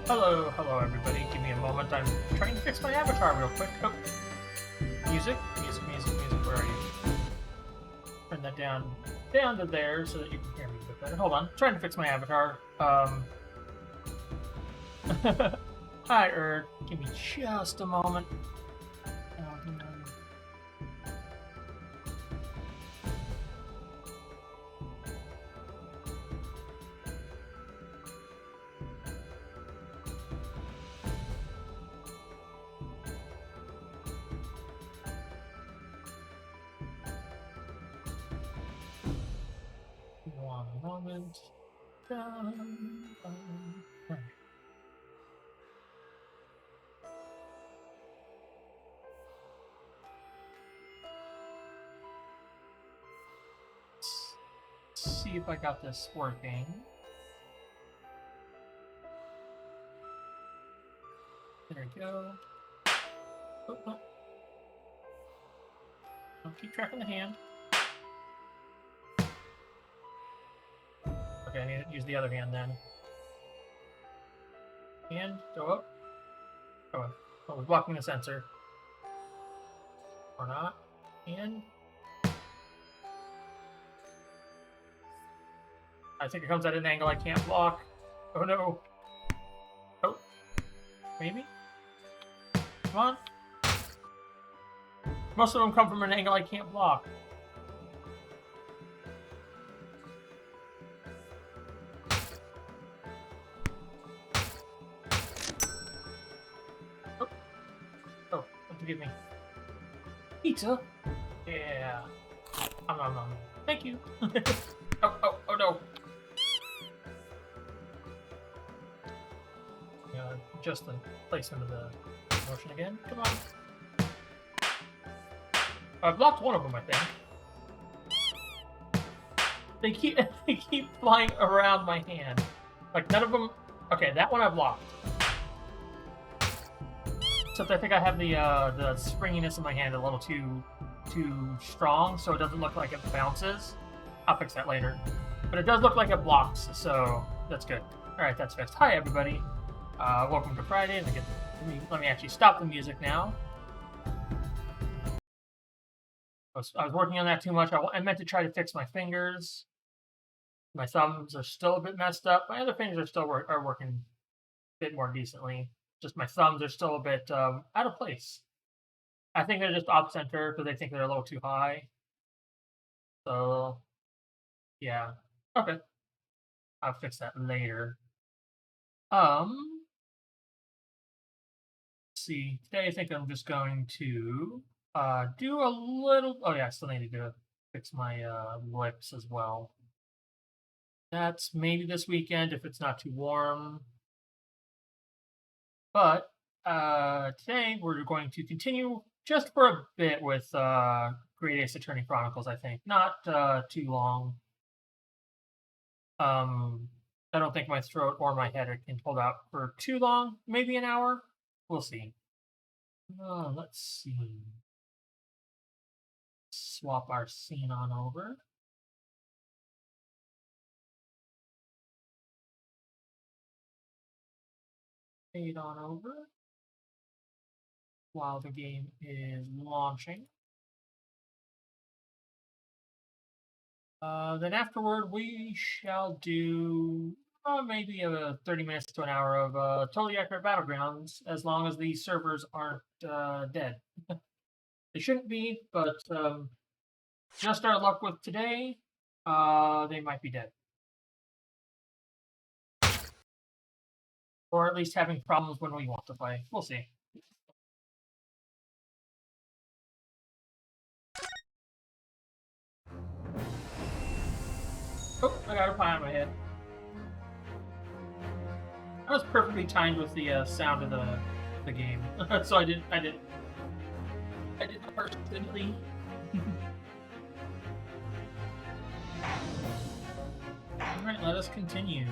Hello everybody. Give me a moment. I'm trying to fix my avatar real quick. Oh. Music. Where are you? Turn that down to there so that you can hear me a bit better. Hold on. I'm trying to fix my avatar. Hi, Erd. Give me just a moment. One moment. Right. Let's see if I got this working. There we go. Oh. Don't keep track of the hand. Okay, I need to use the other hand then. Hand, go up. Go up. Oh, we're blocking the sensor. Or not. And I think it comes at an angle I can't block. Oh no. Oh. Maybe? Come on. Most of them come from an angle I can't block. Oh, forgive me. Pizza? Yeah. Thank you. Oh no. Just the placement of the motion again. Come on. I blocked one of them, I think. They keep flying around my hand. Like none of them. Okay, that one I blocked. Except I think I have the springiness in my hand a little too strong, so it doesn't look like it bounces. I'll fix that later. But it does look like it blocks, so that's good. All right, that's fixed. Hi everybody. Welcome to Friday. Let me actually stop the music now. I was working on that too much. I meant to try to fix my fingers. My thumbs are still a bit messed up. My other fingers are still working a bit more decently. Just my thumbs are still a bit out of place. I think they're just off center because they think they're a little too high. So, yeah. Okay. I'll fix that later. Let's see. Today I think I'm just going to do a little. Oh yeah, I still need to fix my lips as well. That's maybe this weekend if it's not too warm. But today we're going to continue just for a bit with Great Ace Attorney Chronicles. I think not too long. I don't think my throat or my head can hold out for too long. Maybe an hour. We'll see. Let's see. Swap our scene on over. Fade on over while the game is launching. Then afterward, we shall do maybe 30 minutes to an hour of totally accurate battlegrounds, as long as the servers aren't dead. They shouldn't be, but just our luck with today, they might be dead. Or at least having problems when we want to play. We'll see. Oh, I got a pie on my head. I was perfectly timed with the sound of the game, so I did personally. All right, let us continue.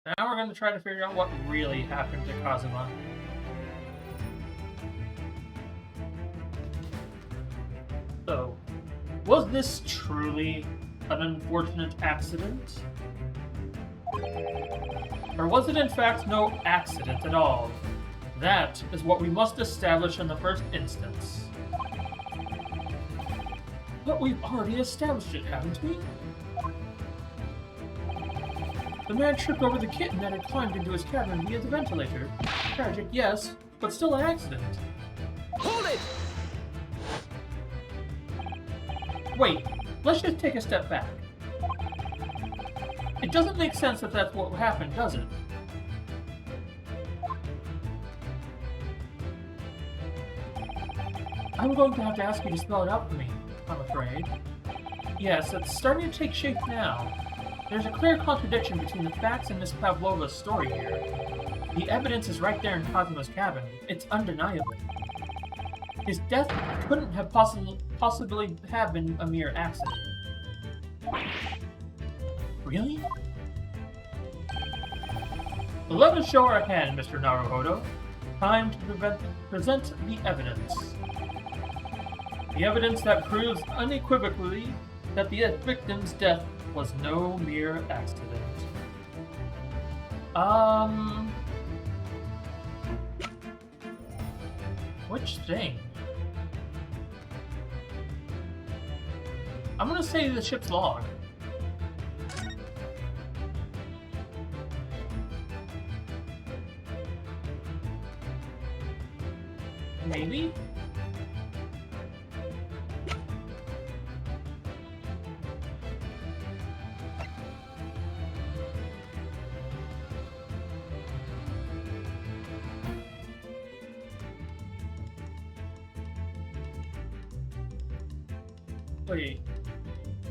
Now we're going to try to figure out what really happened to Kazuma. So, was this truly an unfortunate accident? Or was it in fact no accident at all? That is what we must establish in the first instance. But we've already established it, haven't we? The man tripped over the kitten that had climbed into his cabin via the ventilator. Tragic, yes, but still an accident. Hold it! Wait, let's just take a step back. It doesn't make sense if that's what happened, does it? I'm going to have to ask you to spell it out for me, I'm afraid. Yes, it's starting to take shape now. There's a clear contradiction between the facts and Miss Pavlova's story here. The evidence is right there in Cosmo's cabin. It's undeniable. His death couldn't have possibly have been a mere accident. Really? Let us show our hand, Mr. Naruhodo. Time to present the evidence. The evidence that proves unequivocally that the victim's death was no mere accident. Which thing? I'm gonna say the ship's log. Maybe? Wait.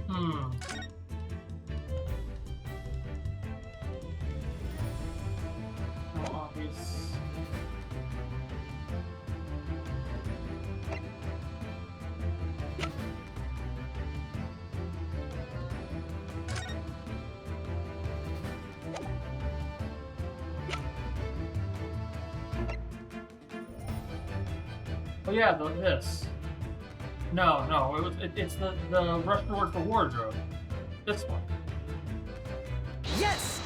No obvious. Oh yeah, this. No, it's the Russian word for wardrobe. This one. Yes!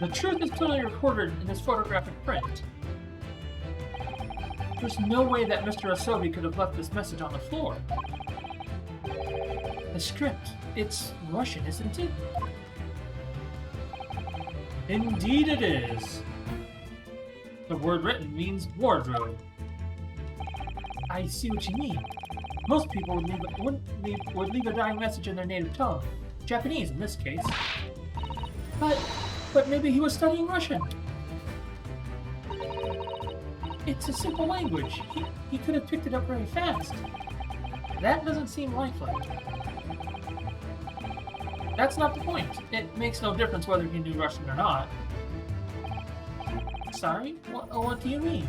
The truth is clearly recorded in this photographic print. There's no way that Mr. Asobi could have left this message on the floor. The script, it's Russian, isn't it? Indeed it is. The word written means wardrobe. I see what you mean. Most people would leave a dying message in their native tongue, Japanese in this case. But maybe he was studying Russian. It's a simple language. He could have picked it up very fast. That doesn't seem lifelike. That's not the point. It makes no difference whether he knew Russian or not. Sorry? What do you mean?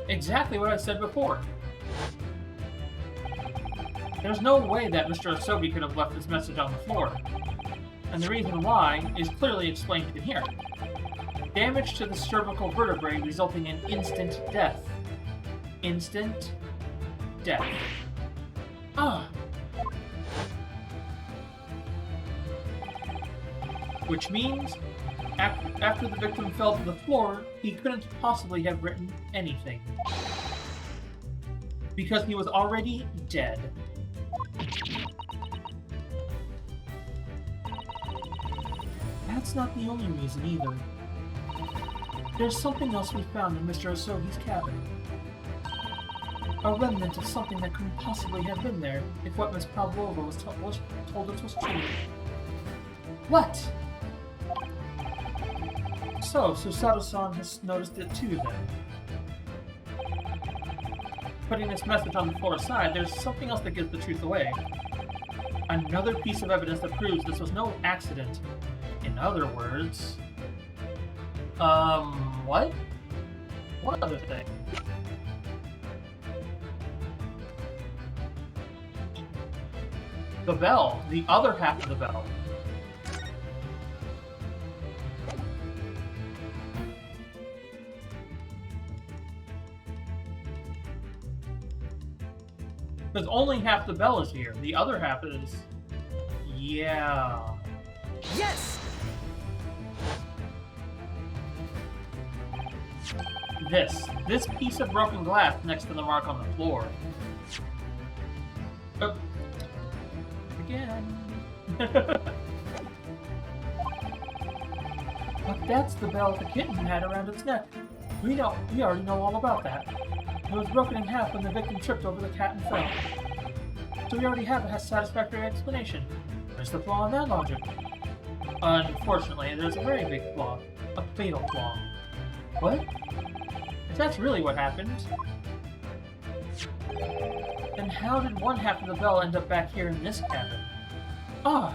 Exactly what I said before. There's no way that Mr. Asobi could have left this message on the floor. And the reason why is clearly explained in here. Damage to the cervical vertebrae resulting in instant death. Instant death. Which means, after the victim fell to the floor, he couldn't possibly have written anything. Because he was already dead. That's not the only reason either. There's something else we found in Mr. Asobi's cabin. A remnant of something that couldn't possibly have been there if what Miss Pavlova was told us was true. What? So Susato-san has noticed it too then. Putting this message on the floor aside, there's something else that gives the truth away. Another piece of evidence that proves this was no accident. In other words... what? What other thing? The bell. The other half of the bell. Because only half the bell is here. The other half is... Yeah... Yes! This piece of broken glass next to the mark on the floor. Oh. Again. But that's the bell the kitten had around its neck. We already know all about that. It was broken in half when the victim tripped over the cat and fell. So we already have a satisfactory explanation. Where's the flaw in that logic? Unfortunately, there's a very big flaw. A fatal flaw. What? If that's really what happened, then how did one half of the bell end up back here in this cabin? Ah!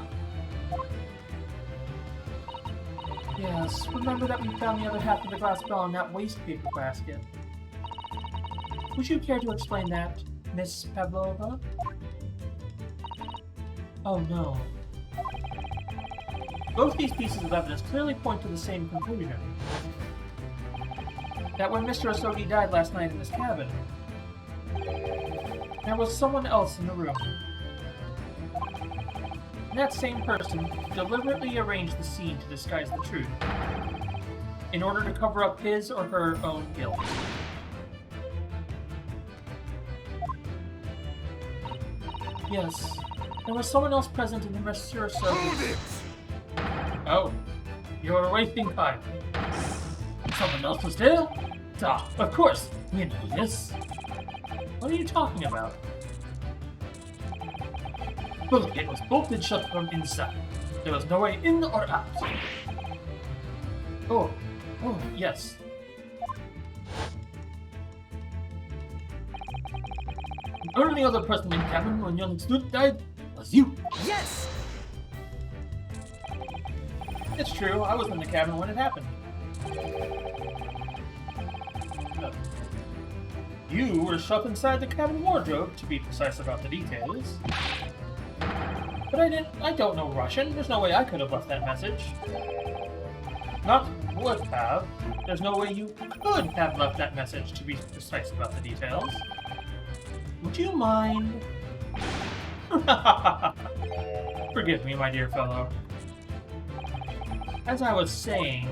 Yes, remember that we found the other half of the glass bell in that waste paper basket. Would you care to explain that, Miss Pavlova? Oh no. Both these pieces of evidence clearly point to the same conclusion. That when Mr. Osogi died last night in this cabin, there was someone else in the room. And that same person deliberately arranged the scene to disguise the truth, in order to cover up his or her own guilt. Yes, there was someone else present in the Mr. Osogi. Oh, you're wasting time. Someone else was there? Ah, of course, you know this. What are you talking about? Well, it was bolted shut from inside. There was no way in or out. Oh, yes. The only other person in the cabin when young student died was you. Yes! It's true, I was in the cabin when it happened. You were shut inside the cabin wardrobe, to be precise about the details. But I don't know Russian. There's no way I could have left that message. Not would have. There's no way you could have left that message, to be precise about the details. Would you mind? Forgive me, my dear fellow. As I was saying,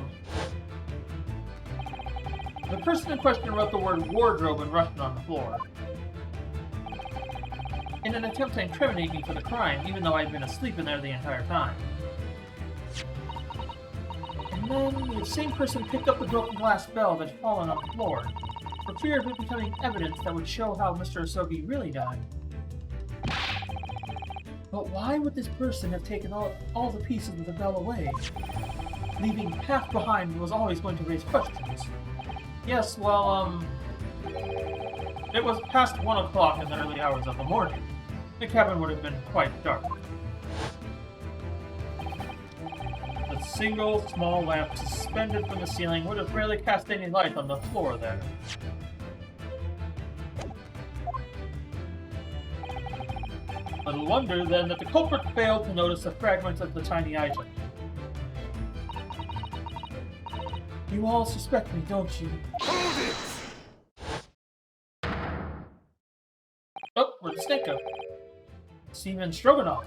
the person in question wrote the word wardrobe in Russian on the floor, in an attempt to incriminate me for the crime, even though I'd been asleep in there the entire time. And then the same person picked up the broken glass bell that had fallen on the floor, for fear of it becoming evidence that would show how Mr. Osogi really died. But why would this person have taken all the pieces of the bell away? Leaving half behind was always going to raise questions. Yes, well, it was past 1 o'clock in the early hours of the morning. The cabin would have been quite dark. The single small lamp suspended from the ceiling would have barely cast any light on the floor there. Little wonder, then, that the culprit failed to notice a fragment of the tiny item. You all suspect me, don't you? Hold it! Oh, where'd the snake go? Seaman Stroganoff.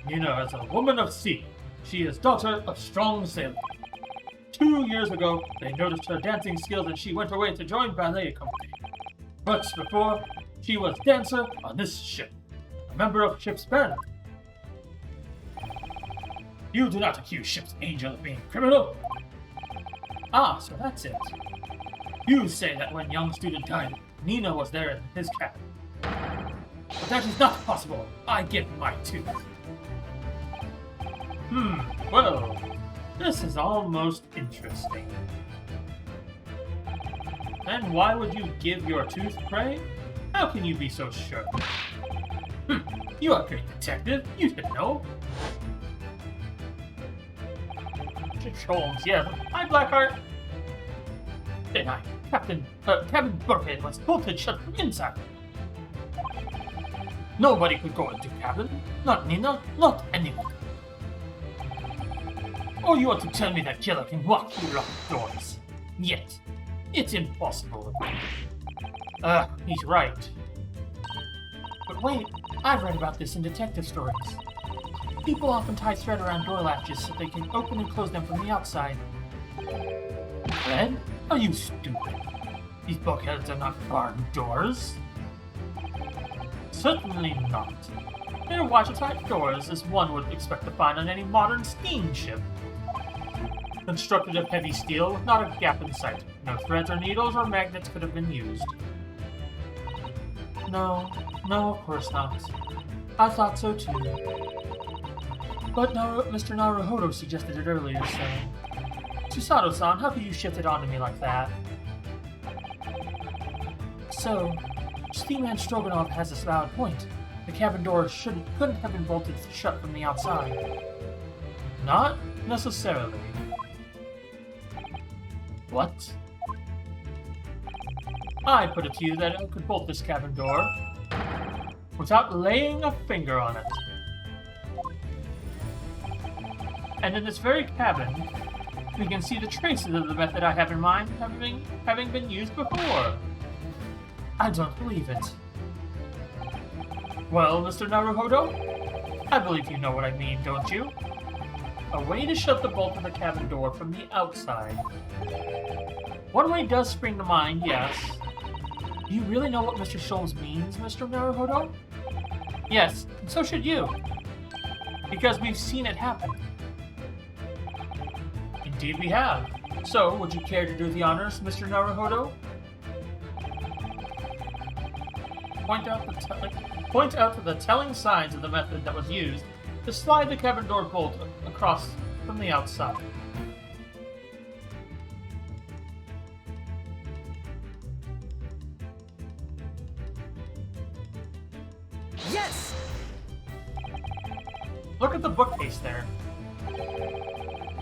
You know, as a woman of sea, she is daughter of strong sailor. 2 years ago, they noticed her dancing skills and she went away to join ballet company. But before, she was dancer on this ship, a member of ship's band. You do not accuse ship's angel of being a criminal. Ah, so that's it. You say that when young student died, Nina was there in his cabin. But that is not possible. I give my tooth. Well, this is almost interesting. And why would you give your tooth, pray? How can you be so sure? You are a great detective. You should know. Holmes, yes. Hi, Blackheart. Then Captain Burkhead was bolted shut from inside. Nobody could go into cabin. Not Nina, not anyone. Or you want to tell me that killer can walk through locked doors? Yet, it's impossible. He's right. But wait, I've read about this in detective stories. People often tie thread around door latches so they can open and close them from the outside. Thread? Are you stupid? These bulkheads are not barred doors. Certainly not. They're watertight doors, as one would expect to find on any modern steamship. Constructed of heavy steel with not a gap in sight. No threads or needles or magnets could have been used. No, of course not. I thought so too. But Mr. Naruhodo suggested it earlier, so... Susato-san, how could you shift it onto me like that? So, Steamman Stroganov has this valid point. The cabin door couldn't have been bolted shut from the outside. Not necessarily. What? I put it to you that I could bolt this cabin door without laying a finger on it. And in this very cabin, we can see the traces of the method I have in mind having been used before. I don't believe it. Well, Mr. Naruhodo, I believe you know what I mean, don't you? A way to shut the bolt of the cabin door from the outside. One way does spring to mind, yes. Do you really know what Mr. Scholz means, Mr. Naruhodo? Yes, and so should you. Because we've seen it happen. Indeed we have. So, would you care to do the honors, Mr. Naruhodo? Point out the telling signs of the method that was used to slide the cabin door bolt across from the outside. Yes! Look at the bookcase there.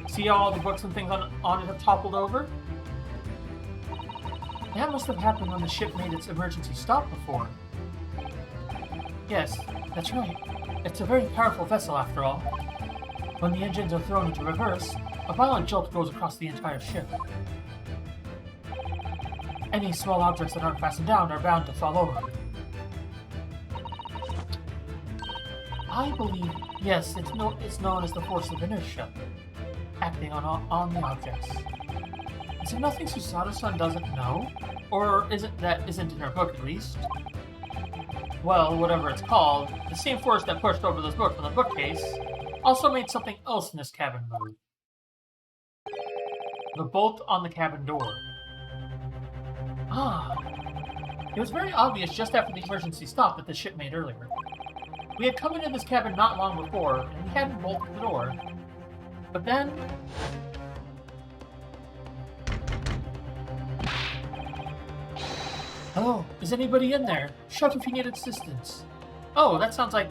See how all the books and things on it have toppled over? That must have happened when the ship made its emergency stop before. Yes, that's right. It's a very powerful vessel after all. When the engines are thrown into reverse, a violent jolt goes across the entire ship. Any small objects that aren't fastened down are bound to fall over. I believe, yes, it's known as the force of inertia, acting on the objects. Is there nothing Susato-san doesn't know? Or isn't in her book at least? Well, whatever it's called, the same force that pushed over those books on the bookcase also made something else in this cabin move. The bolt on the cabin door. Ah. It was very obvious just after the emergency stop that the ship made earlier. We had come into this cabin not long before, and we hadn't bolted the door. But then... Hello, is anybody in there? Shout if you need assistance. Oh, that sounds like...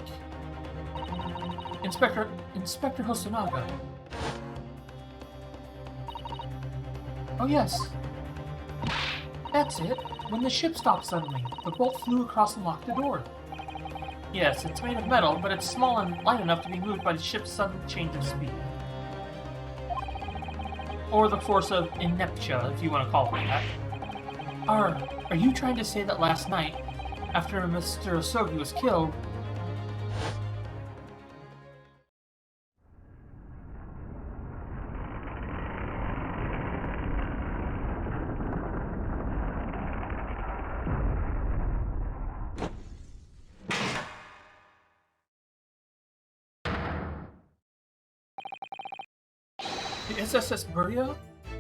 Inspector Hosonaga. Oh yes. That's it. When the ship stopped suddenly, the bolt flew across and locked the door. Yes, it's made of metal, but it's small and light enough to be moved by the ship's sudden change of speed. Or the force of inertia, if you want to call it that. Are you trying to say that last night, after Mr. Osogi was killed...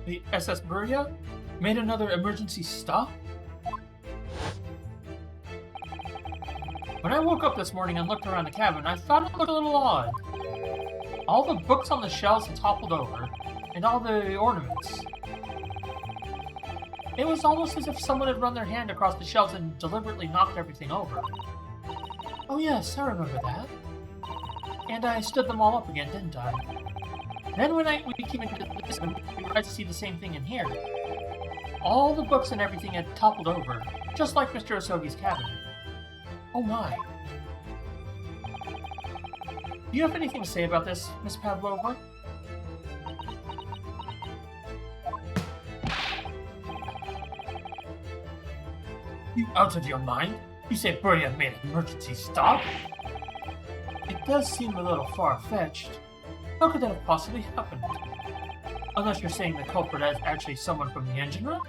The SS Buria made another emergency stop? When I woke up this morning and looked around the cabin, I thought it looked a little odd. All the books on the shelves had toppled over, and all the ornaments. It was almost as if someone had run their hand across the shelves and deliberately knocked everything over. Oh yes, I remember that. And I stood them all up again, didn't I? Then when we came into this one, we tried to see the same thing in here. All the books and everything had toppled over, just like Mr. Osogi's cabin. Oh my. Do you have anything to say about this, Miss Pavlova? You out of your mind? You say Buria made an emergency stop? It does seem a little far-fetched. How could that have possibly happened? Unless you're saying the culprit is actually someone from the engine room?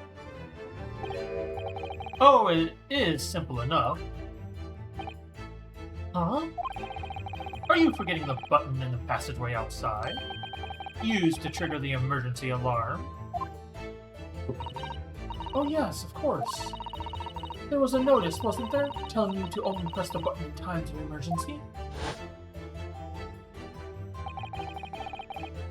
Oh, it is simple enough. Huh? Are you forgetting the button in the passageway outside? Used to trigger the emergency alarm? Oh yes, of course. There was a notice, wasn't there, telling you to only press the button in times of emergency?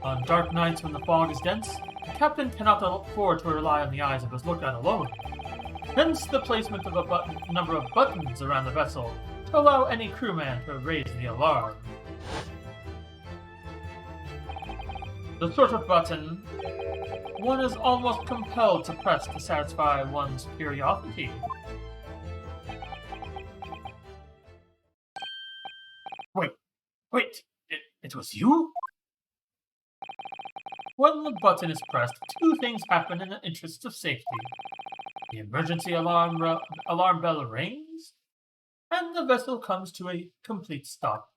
On dark nights when the fog is dense, the captain cannot afford to rely on the eyes of his lookout alone. Hence the placement of a number of buttons around the vessel to allow any crewman to raise the alarm. The sort of button one is almost compelled to press to satisfy one's curiosity. Wait, it was you? When the button is pressed, two things happen in the interests of safety. The emergency alarm bell rings, and the vessel comes to a complete stop.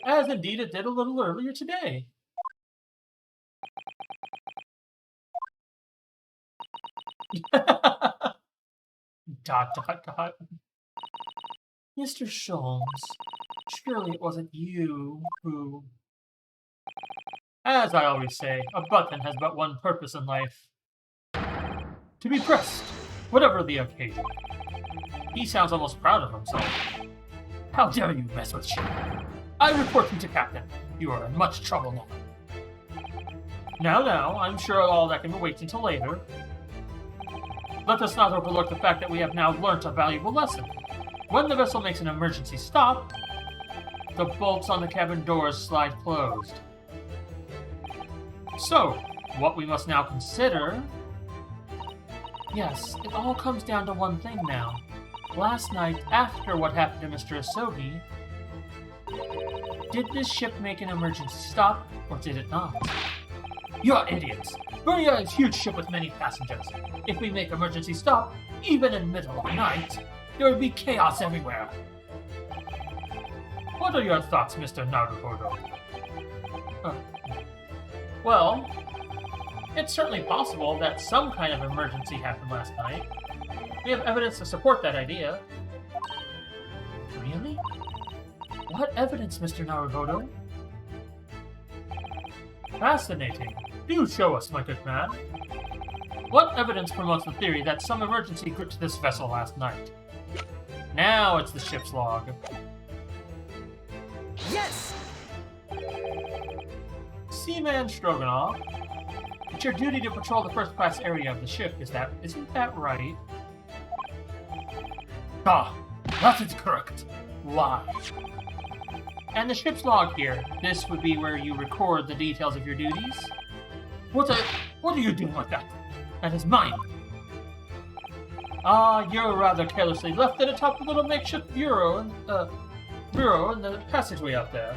As indeed it did a little earlier today. Dot, dot, dot. Mr. Sholmes, surely it wasn't you who... As I always say, a button has but one purpose in life. To be pressed, whatever the occasion. He sounds almost proud of himself. How dare you mess with ship? I report you to Captain. You are in much trouble now. Now, I'm sure all that can wait until later. Let us not overlook the fact that we have now learnt a valuable lesson. When the vessel makes an emergency stop, the bolts on the cabin doors slide closed. So, what we must now consider... Yes, it all comes down to one thing now. Last night, after what happened to Mr. Asogi, did this ship make an emergency stop, or did it not? You're idiots! We're a huge ship with many passengers. If we make emergency stop, even in the middle of the night, there would be chaos everywhere. What are your thoughts, Mr. Naruhodo? Well, it's certainly possible that some kind of emergency happened last night. We have evidence to support that idea. Really? What evidence, Mr. Naruhodo? Fascinating. Do show us, my good man. What evidence promotes the theory that some emergency gripped this vessel last night? Now it's the ship's log. Yes! Seaman Stroganoff, it's your duty to patrol the first-class area of the ship, isn't that right? Ah, that is correct. Why? And the ship's log here, this would be where you record the details of your duties? What are you doing with that? That is mine. Ah, you're rather carelessly left it atop the little makeshift bureau in the passageway up there.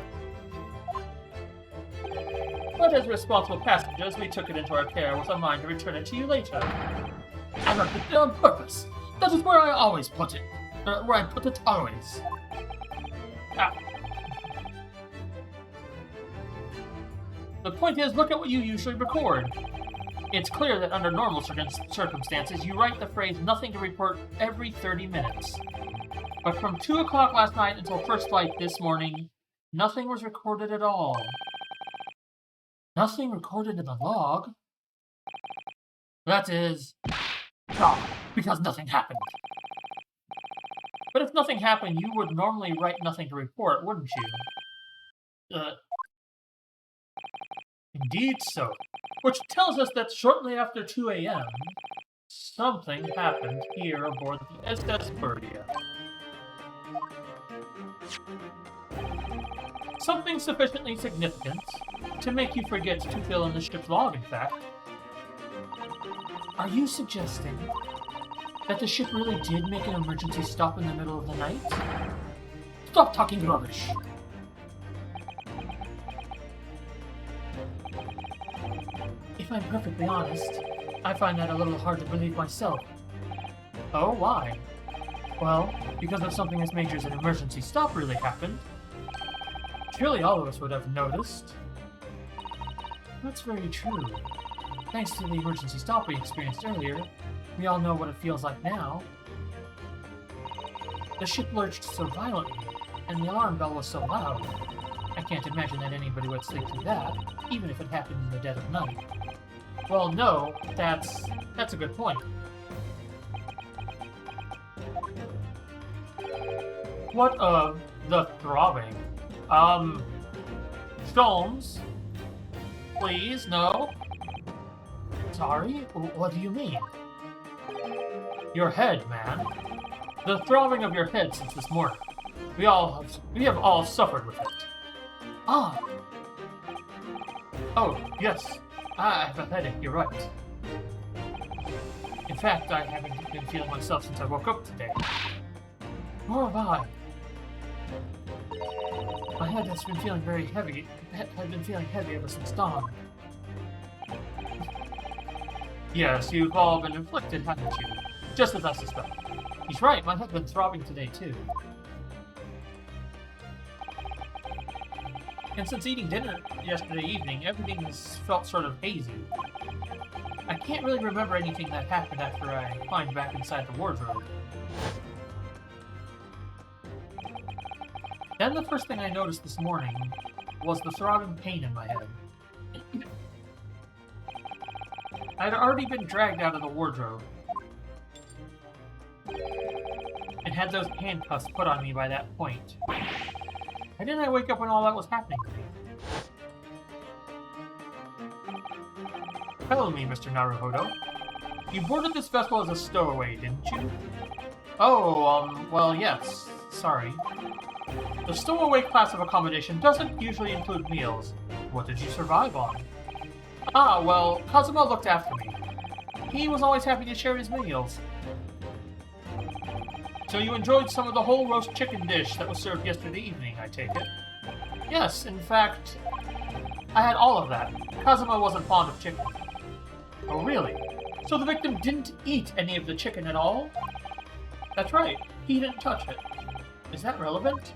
But as responsible passengers, we took it into our care with a mind to return it to you later. I left it there on purpose. That is where I always put it. Where I put it always. Ah. The point is, look at what you usually record. It's clear that under normal circumstances, you write the phrase "nothing to report" every 30 minutes. But from 2 o'clock last night until first flight this morning, nothing was recorded at all. Nothing recorded in the log? That is... because nothing happened. But if nothing happened, you would normally write nothing to report, wouldn't you? Indeed so. Which tells us that shortly after 2 a.m., something happened here aboard the SS Burdia. Something sufficiently significant to make you forget to fill in the ship's log, in fact. Are you suggesting that the ship really did make an emergency stop in the middle of the night? Stop talking rubbish! If I'm perfectly honest, I find that a little hard to believe myself. Oh, why? Well, because of something as major as an emergency stop really happened, surely all of us would have noticed. That's very true. Thanks to the emergency stop we experienced earlier, we all know what it feels like now. The ship lurched so violently, and the alarm bell was so loud. I can't imagine that anybody would sleep through that, even if it happened in the dead of night. Well, no, that's a good point. What of the throbbing? Stones? Please, no? Sorry? What do you mean? Your head, man. The throbbing of your head since this morning. We have all suffered with it. Ah! Oh, yes. I have a headache, you're right. In fact, I haven't been feeling myself since I woke up today. Nor have I. My head has been feeling very heavy. I've been feeling heavy ever since dawn. Yes, you've all been inflicted, haven't you? Just as I suspect. He's right, my head's been throbbing today, too. And since eating dinner yesterday evening, everything has felt sort of hazy. I can't really remember anything that happened after I climbed back inside the wardrobe. Then the first thing I noticed this morning was the throbbing pain in my head. I'd already been dragged out of the wardrobe and had those handcuffs put on me by that point. Why didn't I wake up when all that was happening to me? Tell me, Mr. Naruhodo. You boarded this vessel as a stowaway, didn't you? Oh, well, yes. Sorry. The stowaway class of accommodation doesn't usually include meals. What did you survive on? Ah, well, Kazuma looked after me. He was always happy to share his meals. So you enjoyed some of the whole roast chicken dish that was served yesterday evening, I take it? Yes, in fact, I had all of that. Kazuma wasn't fond of chicken. Oh, really? So the victim didn't eat any of the chicken at all? That's right, he didn't touch it. Is that relevant?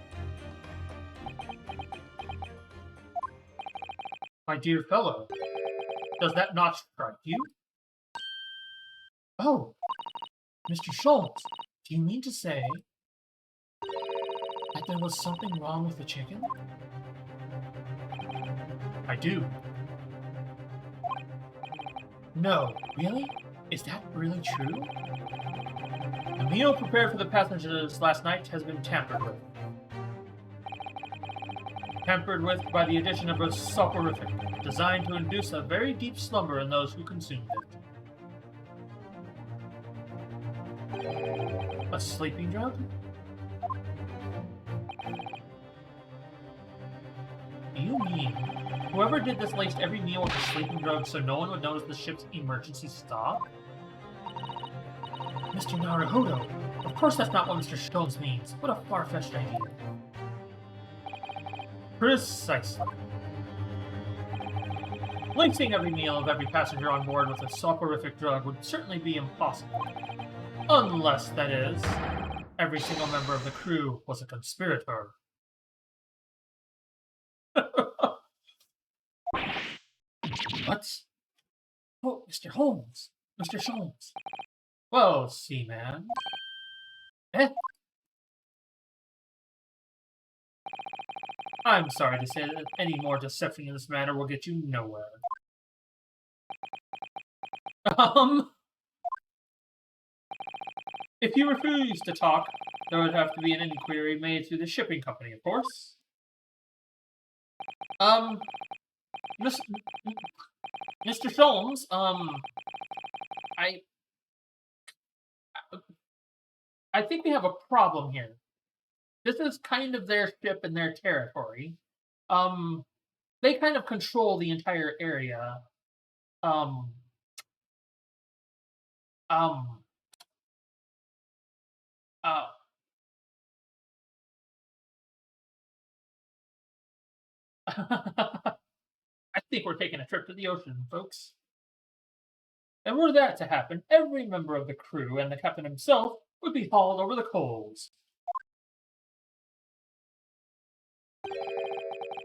My dear fellow, does that not strike you? Oh, Mr. Schultz, do you mean to say that there was something wrong with the chicken? I do. No, really? Is that really true? The meal prepared for the passengers last night has been tampered with. Tampered with by the addition of a soporific, designed to induce a very deep slumber in those who consumed it. A sleeping drug? Do you mean whoever did this laced every meal with a sleeping drug so no one would notice the ship's emergency stop? Mr. Naruhodo, of course that's not what Mr. Stones means. What a far-fetched idea. Precisely. Lacing every meal of every passenger on board with a soporific drug would certainly be impossible. Unless, that is, every single member of the crew was a conspirator. What? Oh, Mr. Holmes! Mr. Sholmes! Well, Seaman. Eh? I'm sorry to say that any more deception in this matter will get you nowhere. If you refuse to talk, there would have to be an inquiry made through the shipping company, of course. Miss, Mr. Sholmes, I think we have a problem here. This is kind of their ship and their territory. They kind of control the entire area. Um, um, uh, I think we're taking a trip to the ocean, folks. And were that to happen, every member of the crew and the captain himself would be hauled over the coals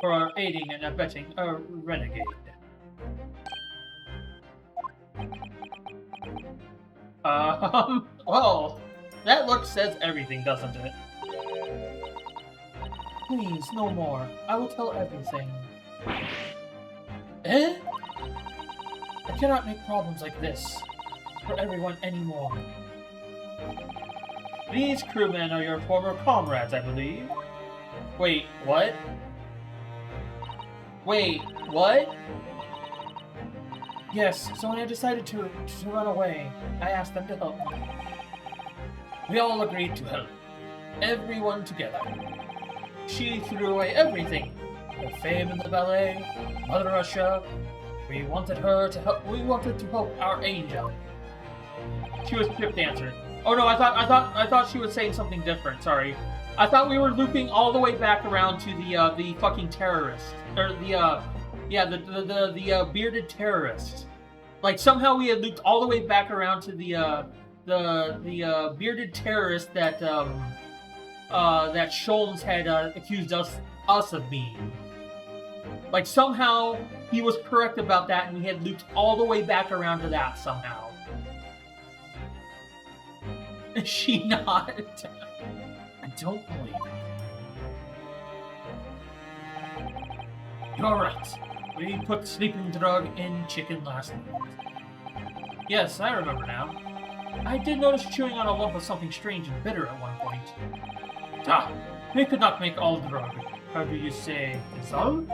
for aiding and abetting a renegade. Well, that look says everything, doesn't it? Please, no more. I will tell everything. Eh? I cannot make problems like this for everyone anymore. These crewmen are your former comrades, I believe. Wait, what? Wait, what? Yes, so when I decided to run away, I asked them to help me. We all agreed to help. Everyone together. She threw away everything. Her fame in the ballet, Mother Russia. We wanted her to help. We wanted to help our angel. She was ship dancer. Oh no, I thought she was saying something different. Sorry, I thought we were looping all the way back around to the fucking terrorist, or the bearded terrorist. Like somehow we had looped all the way back around to the bearded terrorist that that Sholmes had accused us of being. Like somehow he was correct about that, and we had looped all the way back around to that somehow. Is she not? I don't believe it. You're right. We put sleeping drug in chicken last night. Yes, I remember now. I did notice chewing on a lump of something strange and bitter at one point. Ah, we could not make all drug. How do you say, dissolve?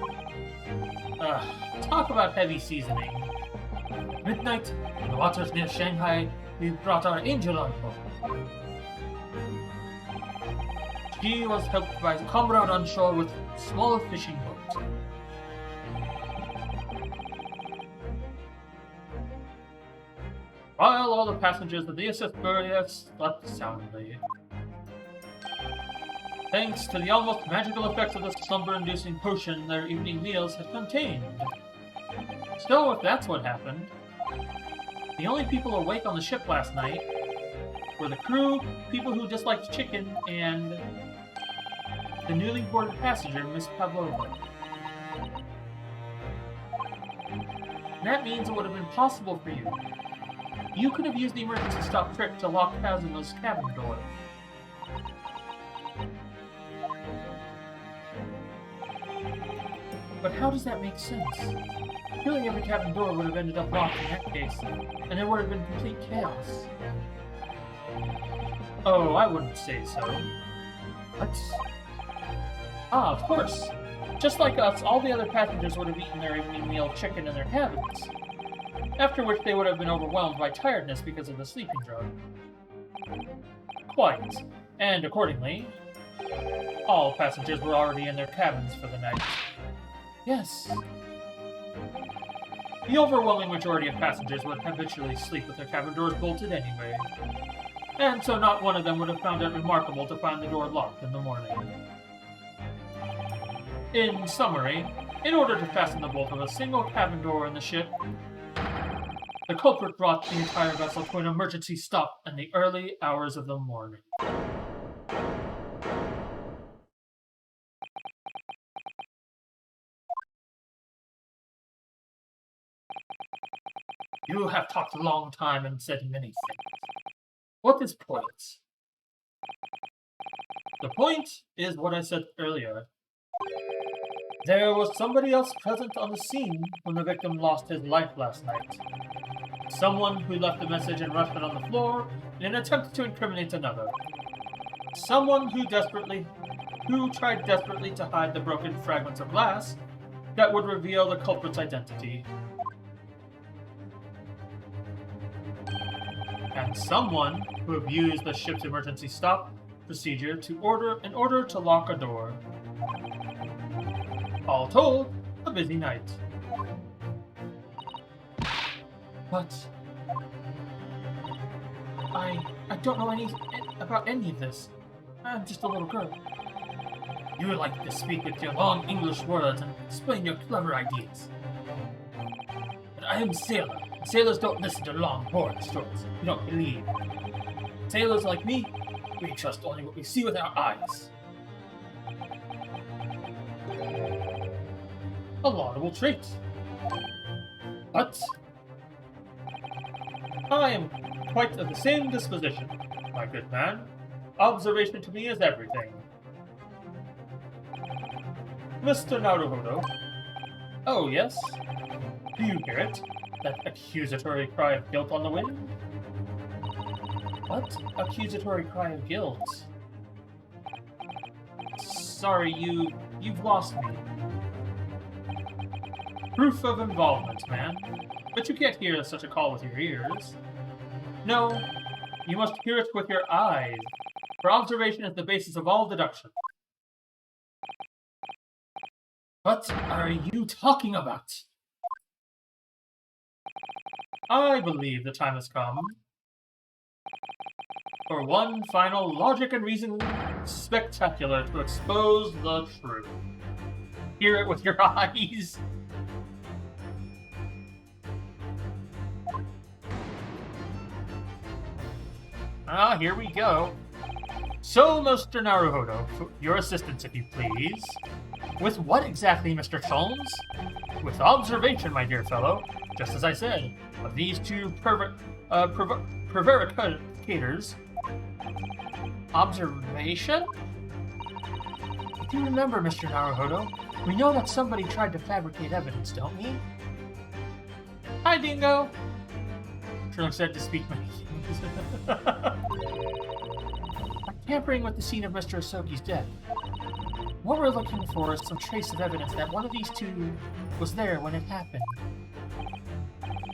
Talk about heavy seasoning. Midnight, in the waters near Shanghai, we brought our angel on board. She was helped by a comrade on shore with a small fishing boat. While all the passengers of the ancestor slept soundly. Thanks to the almost magical effects of the slumber-inducing potion their evening meals had contained. So, if that's what happened, the only people awake on the ship last night were the crew, people who disliked chicken, and the newly boarded passenger, Miss Pavlova. That means it would have been possible for you. You could have used the emergency stop trick to lock Kazuma's cabin door. But how does that make sense? Really, every cabin door would have ended up locked in that case, and there would have been complete chaos. Oh, I wouldn't say so. What? Ah, of course. Just like us, all the other passengers would have eaten their evening meal chicken in their cabins. After which they would have been overwhelmed by tiredness because of the sleeping drug. Quite. And accordingly, all passengers were already in their cabins for the night. Yes. The overwhelming majority of passengers would habitually sleep with their cabin doors bolted anyway. And so not one of them would have found it remarkable to find the door locked in the morning. In summary, in order to fasten the bolt of a single cabin door in the ship, the culprit brought the entire vessel to an emergency stop in the early hours of the morning. You have talked a long time and said many things. What is point? The point is what I said earlier. There was somebody else present on the scene when the victim lost his life last night. Someone who left a message and left it on the floor in an attempt to incriminate another. Someone who tried desperately to hide the broken fragments of glass that would reveal the culprit's identity. And someone who abused the ship's emergency stop procedure in order to lock a door. All told, a busy night. But I don't know about any of this. I'm just a little girl. You would like to speak with your long English words and explain your clever ideas. But I am a sailor. Sailors don't listen to long, boring stories. You don't believe. sailors like me, we trust only what we see with our eyes. A laudable trait. But I am quite of the same disposition, my good man. Observation to me is everything. Mr. Naruhodo. Oh, yes? Do you hear it? That accusatory cry of guilt on the wind? What? Accusatory cry of guilt? Sorry, you've lost me. Proof of involvement, man. But you can't hear such a call with your ears. No, you must hear it with your eyes, for observation is the basis of all deduction. What are you talking about? I believe the time has come for one final logic and reason spectacular to expose the truth. Hear it with your eyes. Ah, here we go. So, Mr. Naruhodo, your assistance, if you please. With what exactly, Mr. Sholmes? With observation, my dear fellow. Just as I said, of these two prevaricators. Observation? If you remember, Mr. Naruhodo, we know that somebody tried to fabricate evidence, don't we? Hi, Dingo. Sherlock said to speak many things. By tampering with the scene of Mr. Asogi's death. What we're looking for is some trace of evidence that one of these two was there when it happened.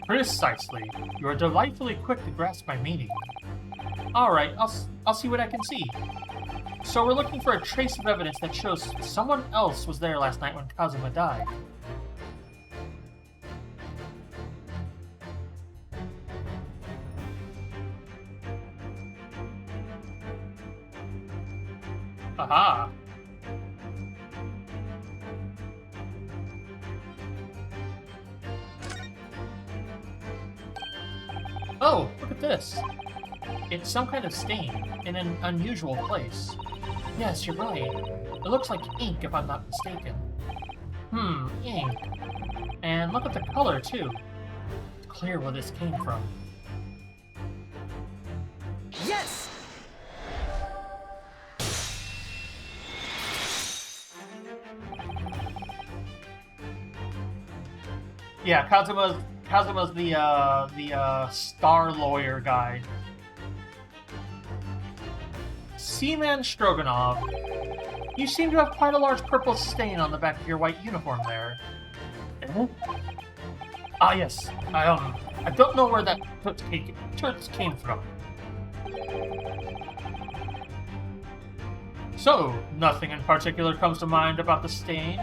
Precisely. You are delightfully quick to grasp my meaning. Alright, I'll see what I can see. So we're looking for a trace of evidence that shows someone else was there last night when Kazuma died. Aha! Oh, look at this. It's some kind of stain in an unusual place. Yes, you're right. It looks like ink, if I'm not mistaken. Ink. And look at the color, too. It's clear where this came from. Yes! Yeah, Kazuma's the star lawyer guy. Seaman Stroganov, you seem to have quite a large purple stain on the back of your white uniform there. Ah, yes. I don't know where that toots came from. So, nothing in particular comes to mind about the stain?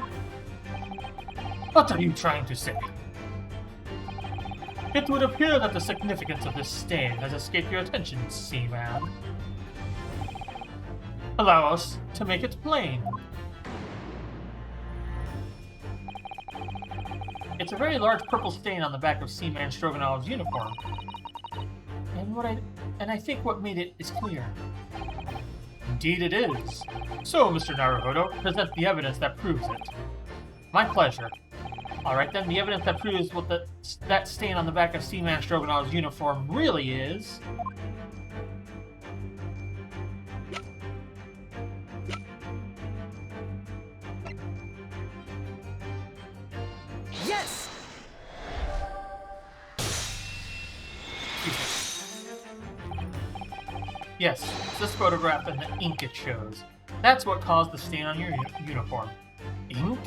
What are you trying to say? It would appear that the significance of this stain has escaped your attention, Seaman. Allow us to make it plain. It's a very large purple stain on the back of Seaman Stroganov's uniform. And I think what made it is clear. Indeed it is. So, Mr. Naruhodo, present the evidence that proves it. My pleasure. Alright then, the evidence that proves what that stain on the back of Seaman Stroganov's uniform really is... Yes! Yes, it's this photograph and the ink it shows. That's what caused the stain on your uniform. Ink?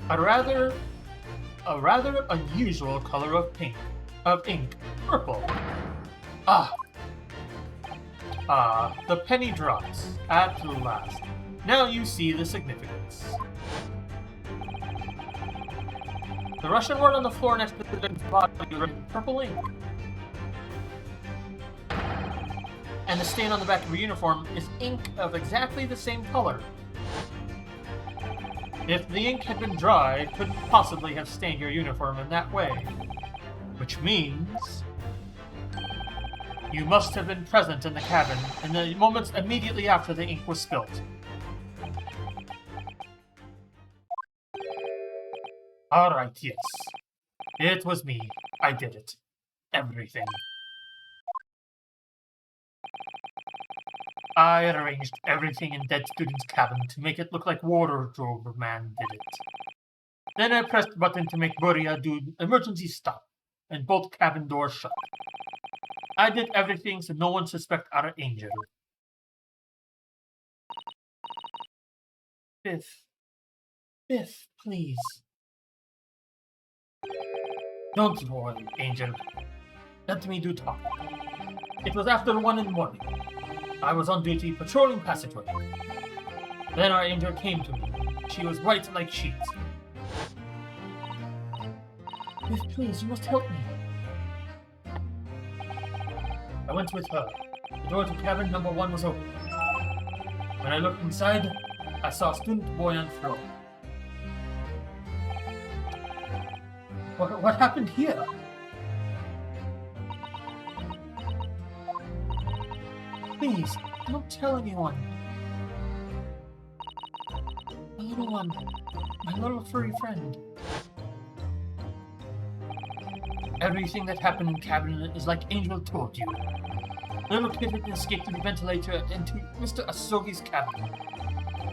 A rather unusual color of ink. Purple. The penny drops. At last. Now you see the significance. The Russian word on the floor next to the victim's body was purple ink. And the stain on the back of your uniform is ink of exactly the same color. If the ink had been dry, it couldn't possibly have stained your uniform in that way. Which means... You must have been present in the cabin in the moments immediately after the ink was spilt. Alright, yes. It was me. I did it. Everything. I arranged everything in Dead Student's cabin to make it look like Wardrobe Man did it. Then I pressed the button to make Buria do emergency stop, and both cabin doors shut. I did everything so no one suspect our angel. Biff. Biff, please. Don't worry, Angel. Let me do talk. It was after 1 in the morning. I was on duty patrolling passageway. Then our angel came to me. She was white like sheet. Biff, please, you must help me. I went with her. The door to cabin number 1 was open. When I looked inside, I saw a student boy on the floor. What happened here? Please, don't tell anyone. The little one. My little furry friend. Everything that happened in cabin is like Angel told you. Little kid escaped through the ventilator into Mr. Asogi's cabin.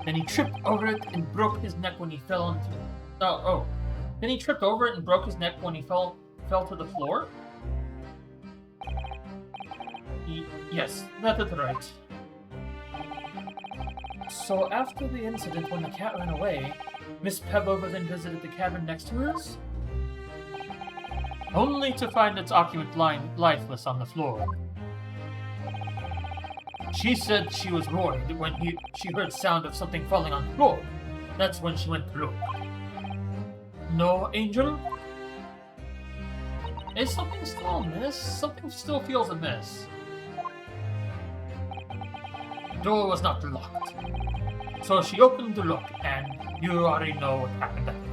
Then he tripped over it and broke his neck when he fell onto... Then he tripped over it and broke his neck when he fell to the floor? Yes, that is right. So after the incident when the cat ran away, Miss Pavlova then visited the cabin next to hers? Only to find its occupant lying lifeless on the floor. She said she was worried when she heard sound of something falling on the floor. That's when she went through. No, Angel? Is something still amiss? Something still feels amiss. The door was not locked. So she opened the lock, and you already know what happened after.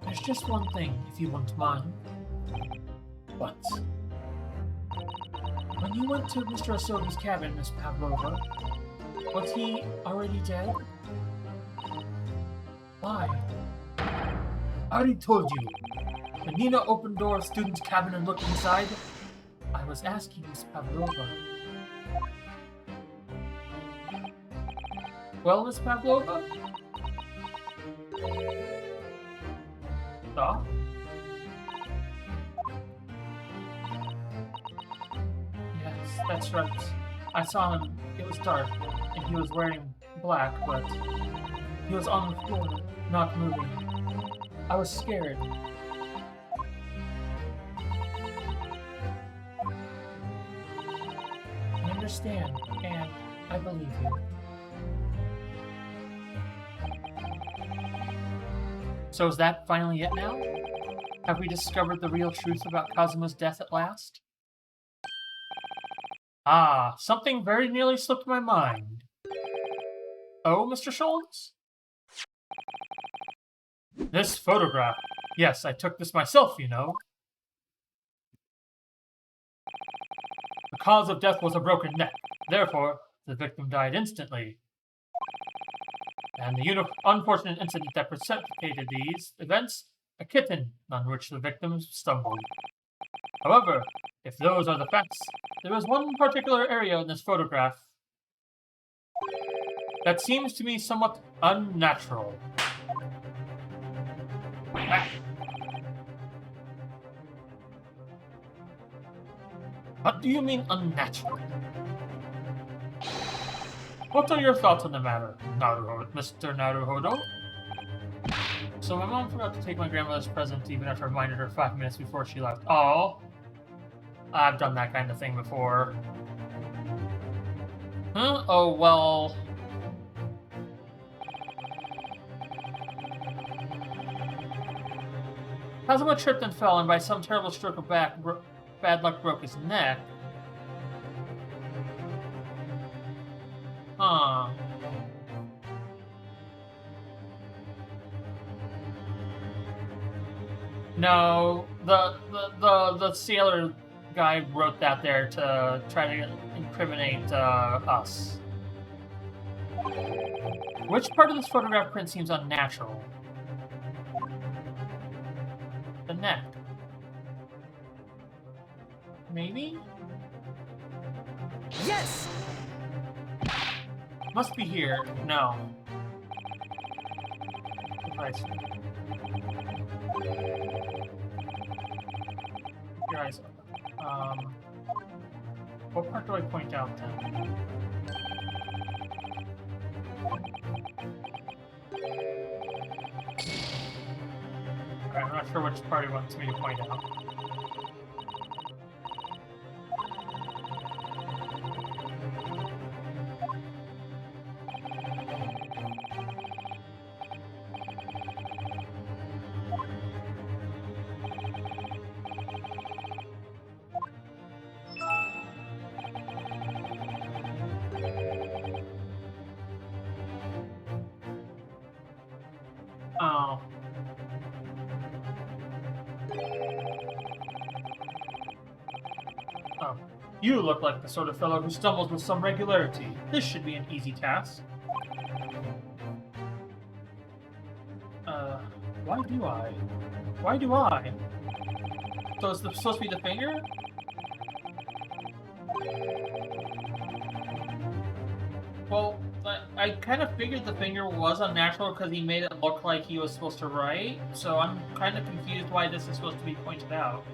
There's just one thing, if you won't mind. What? When you went to Mr. Asogi's cabin, Miss Pavlova, was he already dead? Why? I already told you. When Nina opened the door of student's cabin and looked inside, I was asking Miss Pavlova. Well, Miss Pavlova? Stop. Yes, that's right. I saw him. It was dark, and he was wearing black, but he was on the floor, not moving. I was scared. I understand, and I believe you. So is that finally it now? Have we discovered the real truth about Kazuma's death at last? Ah, something very nearly slipped my mind. Oh, Mr. Schultz? This photograph. Yes, I took this myself, you know. The cause of death was a broken neck. Therefore, the victim died instantly. And the unfortunate incident that precipitated these events, a kitten on which the victims stumbled. However, if those are the facts, there is one particular area in this photograph that seems to me somewhat unnatural. Ah. What do you mean unnatural? What are your thoughts on the matter, Mr. Naruhodo? So my mom forgot to take my grandmother's present even after I reminded her 5 minutes before she left. Oh, I've done that kind of thing before. Huh? Oh, well... Kazuma tripped and fell, and by some terrible stroke of bad luck broke his neck. Huh. No, The sailor guy wrote that there to try to incriminate us. Which part of this photograph print seems unnatural? The neck. Maybe? Yes! Must be here. No. Nice. Your eyes open. What part do I point out then? Alright, I'm not sure which part he wants me to point out. Oh. Oh. You look like the sort of fellow who stumbles with some regularity. This should be an easy task. Why do I? Why do I? So it's supposed to be the finger? Well, I kind of figured the finger was unnatural because he made it look like he was supposed to write, so I'm kind of confused why this is supposed to be pointed out.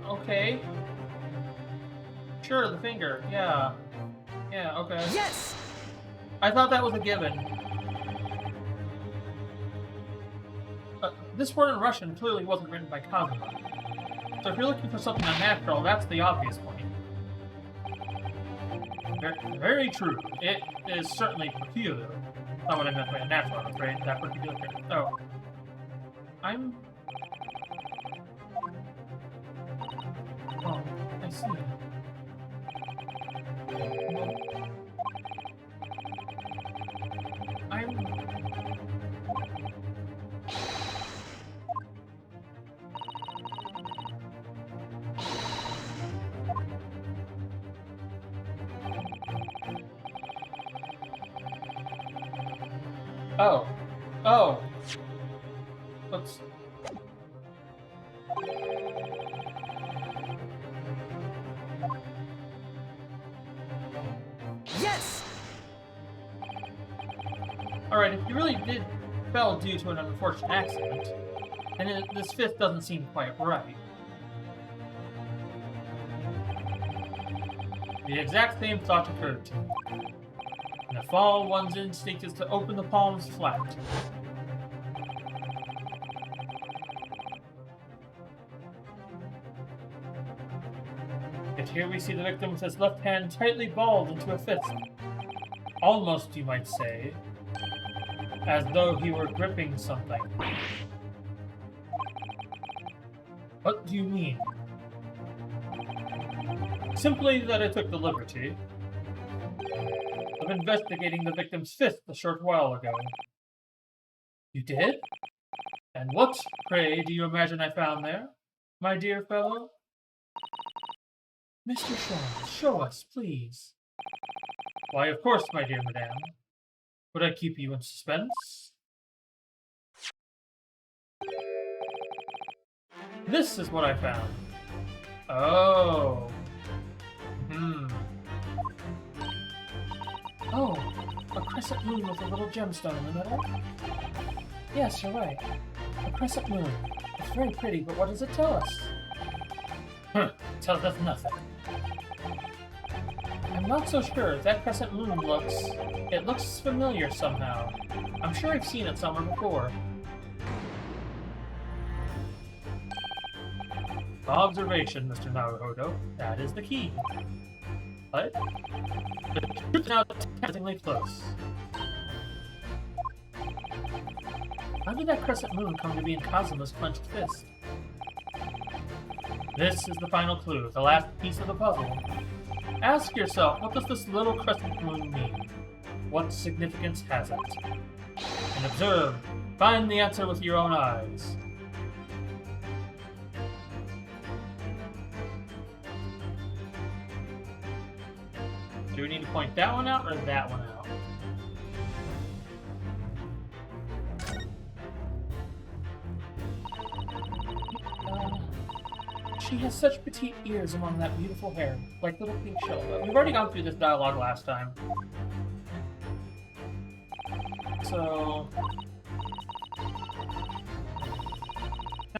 Okay. Sure, the finger, yeah. Yeah, okay. Yes! I thought that was a given. This word in Russian clearly wasn't written by Kazuma. So if you're looking for something unnatural, that's the obvious point. Very true. It is certainly peculiar. Not what I meant by unnatural, I'm afraid. That particular character. Oh. Oh, I see. Oh. Oh. Let's... Yes! Alright, if you really did fell due to an unfortunate accident, then this fifth doesn't seem quite right. The exact same thought occurred to me. In a fall, one's instinct is to open the palms flat. Yet here we see the victim with his left hand tightly balled into a fist. Almost, you might say, as though he were gripping something. What do you mean? Simply that I took the liberty of investigating the victim's fist a short while ago. You did? And what, pray, do you imagine I found there, my dear fellow? Mr. Shaw, show us, please. Why, of course, my dear madame. Would I keep you in suspense? This is what I found. Oh. Oh, a crescent moon with a little gemstone in the middle? Yes, you're right. A crescent moon. It's very pretty, but what does it tell us? Tells us nothing. I'm not so sure. That crescent moon looks familiar somehow. I'm sure I've seen it somewhere before. Observation, Mr. Naruhodo. That is the key. What? The truth is now temptingly close. How did that crescent moon come to be in Kazuma's clenched fist? This is the final clue, the last piece of the puzzle. Ask yourself, what does this little crescent moon mean? What significance has it? And observe Find the answer with your own eyes. Do we need to point that one out or that one out? She has such petite ears among that beautiful hair, like little pink shells. We've already gone through this dialogue last time. So...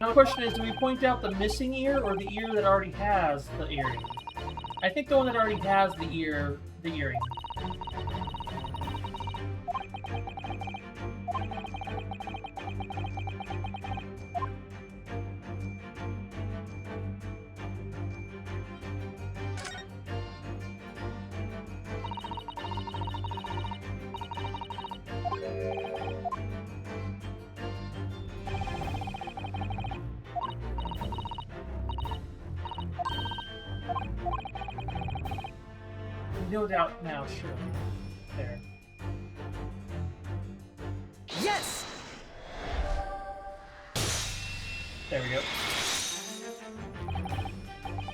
now the question is, do we point out the missing ear or the ear that already has the earring? I think the one that already has the earring. No doubt now, sure. There. Yes! There we go.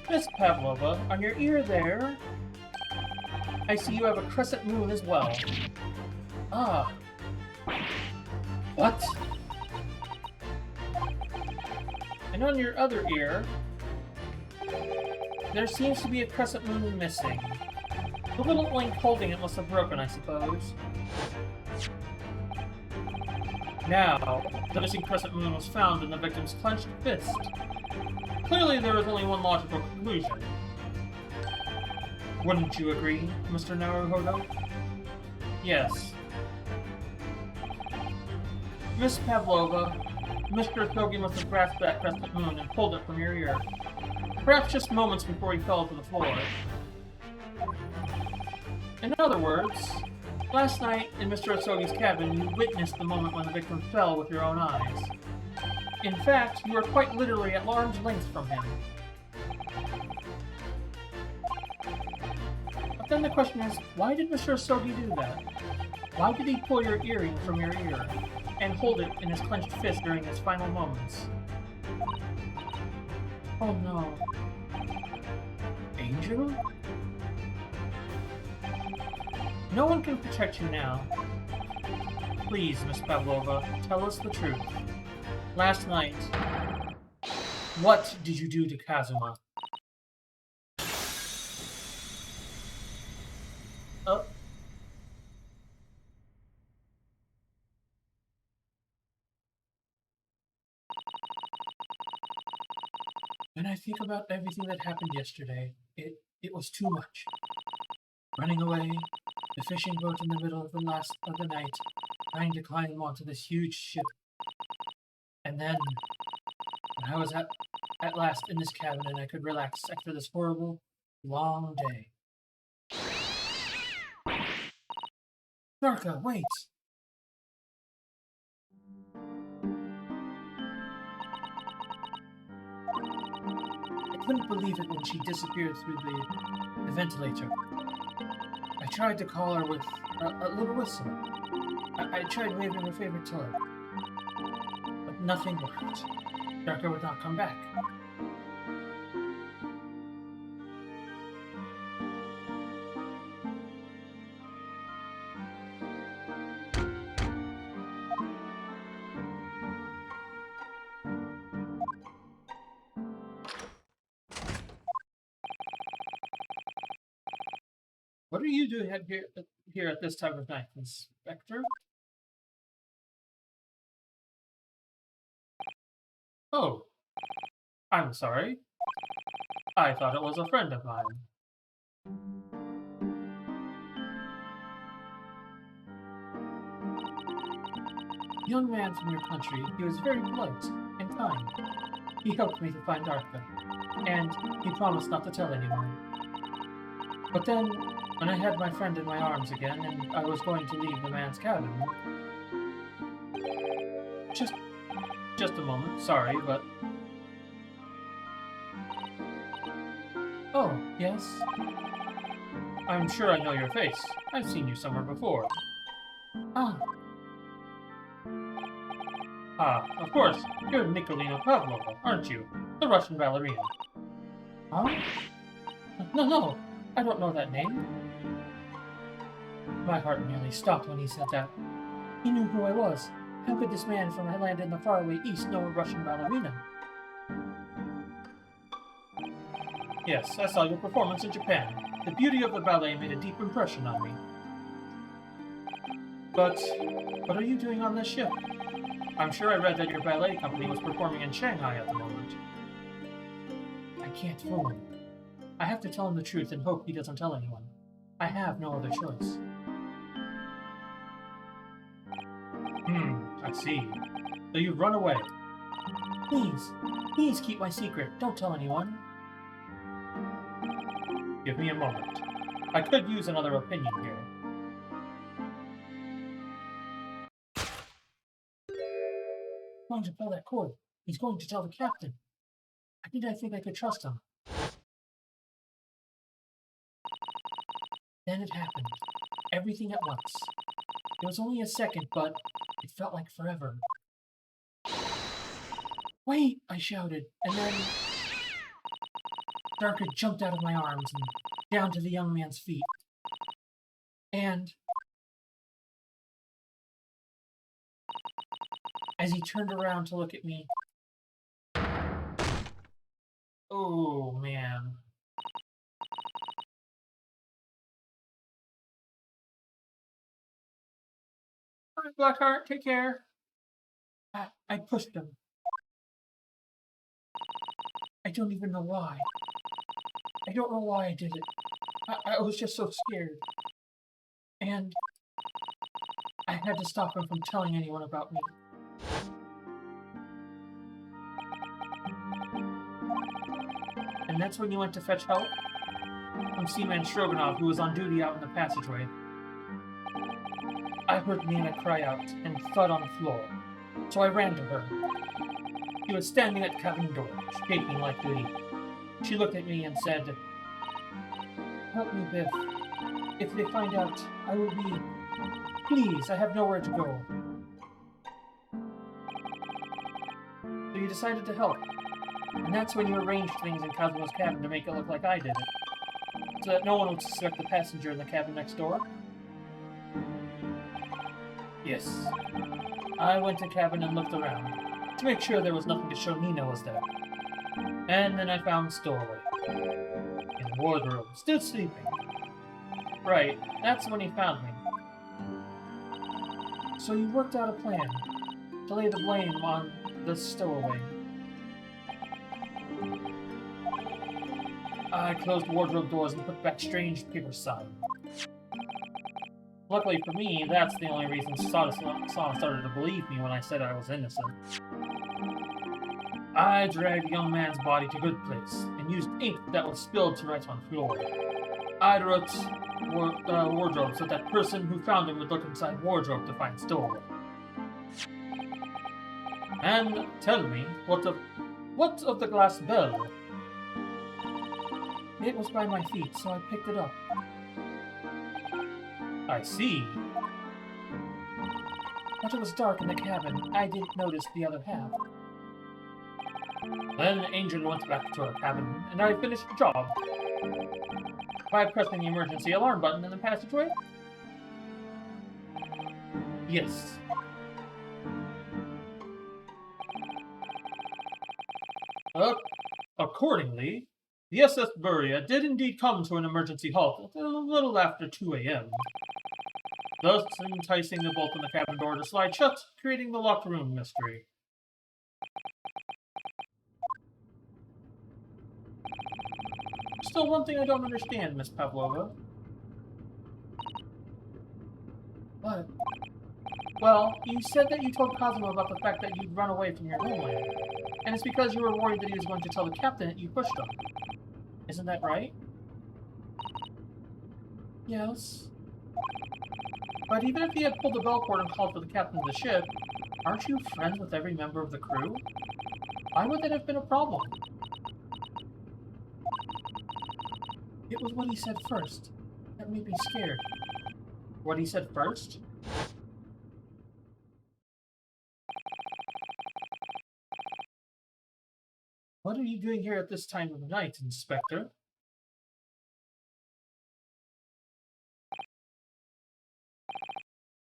Miss Pavlova, on your ear there, I see you have a crescent moon as well. Ah. What? And on your other ear, there seems to be a crescent moon missing. The little link holding it must have broken, I suppose. Now, the missing crescent moon was found in the victim's clenched fist. Clearly, there is only one logical conclusion. Wouldn't you agree, Mr. Naruhodo? Yes. Miss Pavlova, Mr. Kogi must have grasped that crescent moon and pulled it from your ear. Perhaps just moments before he fell to the floor. In other words, last night in Mr. Asogi's cabin, you witnessed the moment when the victim fell with your own eyes. In fact, you were quite literally at arm's length from him. But then the question is, why did Mr. Asogi do that? Why did he pull your earring from your ear and hold it in his clenched fist during his final moments? Oh no. Angel? No one can protect you now. Please, Miss Pavlova, tell us the truth. Last night, what did you do to Kazuma? Oh. When I think about everything that happened yesterday, it was too much. Running away, the fishing boat in the middle of the night, trying to climb onto this huge ship. And then, when I was at last in this cabin and I could relax after this horrible, long day. Narka, wait! I couldn't believe it when she disappeared through the ventilator. I tried to call her with a little whistle. I tried waving her favorite toy. But nothing worked. Narka would not come back. What are you doing here at this time of night, Inspector? Oh, I'm sorry. I thought it was a friend of mine. Young man from your country, he was very polite and kind. He helped me to find Arthur, and he promised not to tell anyone. But then, when I had my friend in my arms again, and I was going to leave the man's cabin... Just a moment, sorry, but... Oh, yes? I'm sure I know your face. I've seen you somewhere before. Ah. Ah, of course, you're Nikolina Pavlova, aren't you? The Russian ballerina. Huh? No, I don't know that name. My heart nearly stopped when he said that. He knew who I was. How could this man from a land in the faraway east know a Russian ballerina? Yes, I saw your performance in Japan. The beauty of the ballet made a deep impression on me. But what are you doing on this ship? I'm sure I read that your ballet company was performing in Shanghai at the moment. I can't fool him. I have to tell him the truth and hope he doesn't tell anyone. I have no other choice. I see. So you've run away. Please keep my secret. Don't tell anyone. Give me a moment. I could use another opinion here. He's going to pull that cord. He's going to tell the captain. I think I could trust him. Then it happened. Everything at once. It was only a second, but it felt like forever. Wait! I shouted, and then Darker jumped out of my arms and down to the young man's feet. And as he turned around to look at me, oh man. Alright, Blackheart, take care. I pushed him. I don't even know why. I don't know why I did it. I was just so scared. And I had to stop him from telling anyone about me. And that's when you went to fetch help? From Seaman Stroganov, who was on duty out in the passageway. I heard Nina cry out and thud on the floor, so I ran to her. She was standing at the cabin door, shaking like a leaf. She looked at me and said, "Help me, Biff. If they find out, I will be... Please, I have nowhere to go." So you decided to help. And that's when you arranged things in Cosmo's cabin to make it look like I did it. So that no one would suspect the passenger in the cabin next door? Yes. I went to cabin and looked around, to make sure there was nothing to show Nina was there. And then I found Stowaway. In the wardrobe, still sleeping. Right, that's when he found me. So you worked out a plan, to lay the blame on the Stowaway. I closed wardrobe doors and put back strange paper sign. Luckily for me, that's the only reason Sana started to believe me when I said I was innocent. I dragged the young man's body to a good place, and used ink that was spilled to write on the floor. I wrote wardrobe so that person who found him would look inside wardrobe to find Stowaway. And tell me, what of the glass bell? It was by my feet, so I picked it up. I see. But it was dark in the cabin. I didn't notice the other half. Then Angel went back to her cabin, and I finished the job. By pressing the emergency alarm button in the passageway? Yes. Accordingly, the SS Buria did indeed come to an emergency halt a little after 2 a.m., thus enticing the bolt in the cabin door to slide shut, creating the locked room mystery. Still one thing I don't understand, Miss Pavlova. What? Well, you said that you told Cosmo about the fact that you'd run away from your homeland, and it's because you were worried that he was going to tell the captain that you pushed him. Isn't that right? Yes. But even if he had pulled the bell cord and called for the captain of the ship, aren't you friends with every member of the crew? Why would that have been a problem? It was what he said first that made me scared. What he said first? What are you doing here at this time of night, Inspector?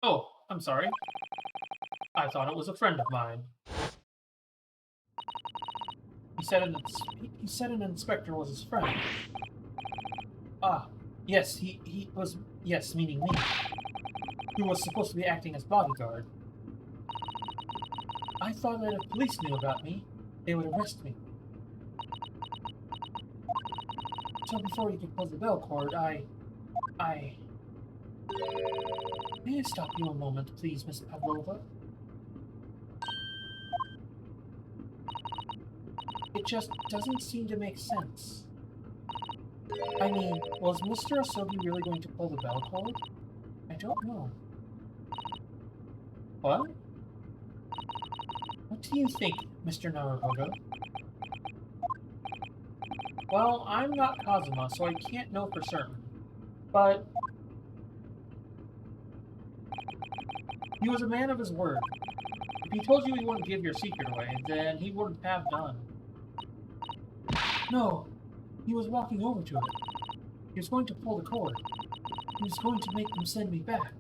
Oh, I'm sorry. I thought it was a friend of mine. He said an inspector was his friend. Ah, yes, he was, yes, meaning me. Who was supposed to be acting as bodyguard. I thought that if police knew about me, they would arrest me. So before you could close the bell cord, May I stop you a moment, please, Miss Pavlova? It just doesn't seem to make sense. I mean, was Mr. Asogi really going to pull the bell cord? I don't know. What? What do you think, Mr. Naruhodo? Well, I'm not Kazuma, so I can't know for certain. But he was a man of his word. If he told you he wouldn't give your secret away, then he wouldn't have done. No, he was walking over to it. He was going to pull the cord. He was going to make them send me back.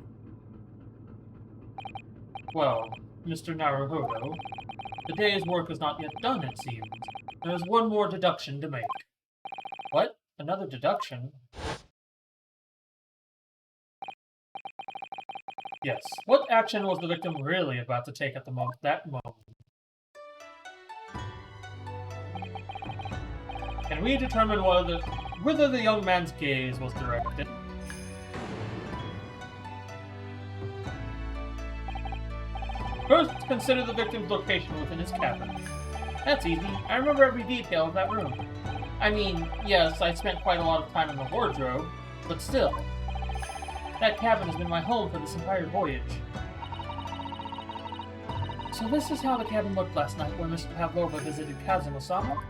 Well, Mr. Naruhodo, the day's work is not yet done, it seems. There's one more deduction to make. What? Another deduction? Yes. What action was the victim really about to take at that moment? Can we determine whether the young man's gaze was directed? First, consider the victim's location within his cabin. That's easy. I remember every detail of that room. I mean, yes, I spent quite a lot of time in the wardrobe, but still. That cabin has been my home for this entire voyage. So this is how the cabin looked last night when Mr. Pavlova visited Kazuma-sama?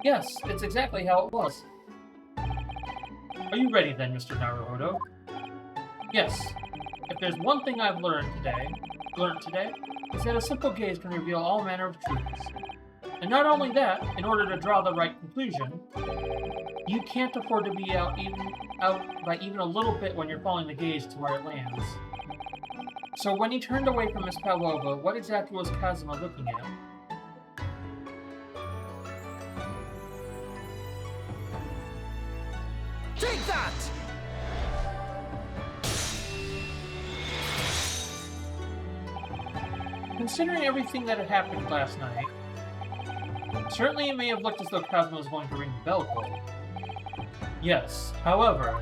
Yes, it's exactly how it was. Are you ready then, Mr. Naruhodo? Yes. If there's one thing I've learned today, is that a simple gaze can reveal all manner of truths. And not only that, in order to draw the right conclusion, you can't afford to be out by even a little bit when you're following the gaze to where it lands. So when he turned away from Miss Pavlova, what exactly was Kazuma looking at? Take that! Considering everything that had happened last night, certainly it may have looked as though Kazuma was going to ring the bell cord. Yes, however,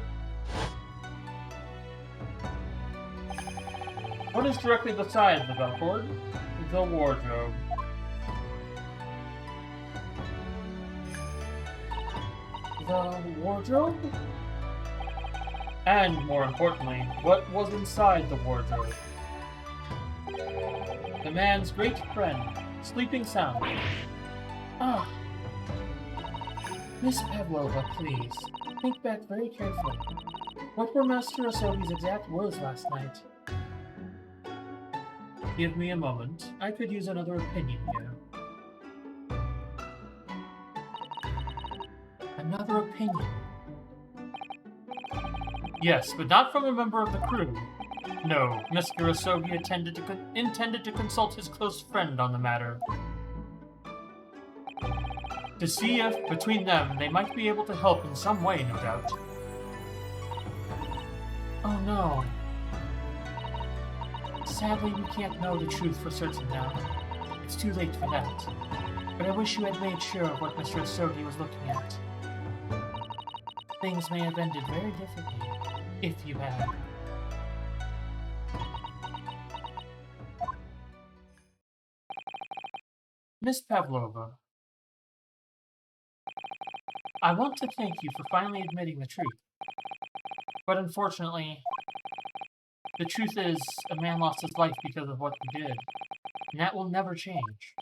what is directly beside the bell cord? The wardrobe. The wardrobe? And more importantly, what was inside the wardrobe? The man's great friend, sleeping soundly. Ah. Miss Pavlova, please. Think back very carefully. What were Master Asogi's exact words last night? Give me a moment. I could use another opinion here. Another opinion? Yes, but not from a member of the crew. No, Mr. Asogi intended to consult his close friend on the matter. To see if, between them, they might be able to help in some way, no doubt. Oh no. Sadly, we can't know the truth for certain now. It's too late for that. But I wish you had made sure of what Mr. Asogi was looking at. Things may have ended very differently, if you had. Miss Pavlova, I want to thank you for finally admitting the truth. But unfortunately, the truth is, a man lost his life because of what he did. And that will never change.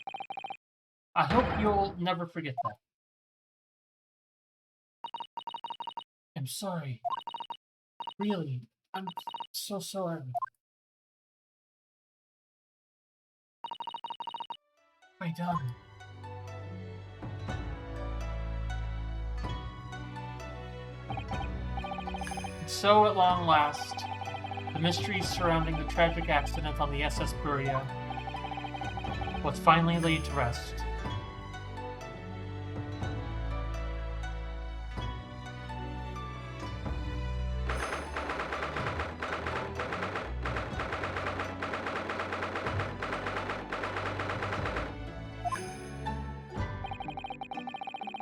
I hope you'll never forget that. I'm sorry. Really, I'm so sorry. Am I done? So at long last, the mysteries surrounding the tragic accident on the SS Buria was finally laid to rest.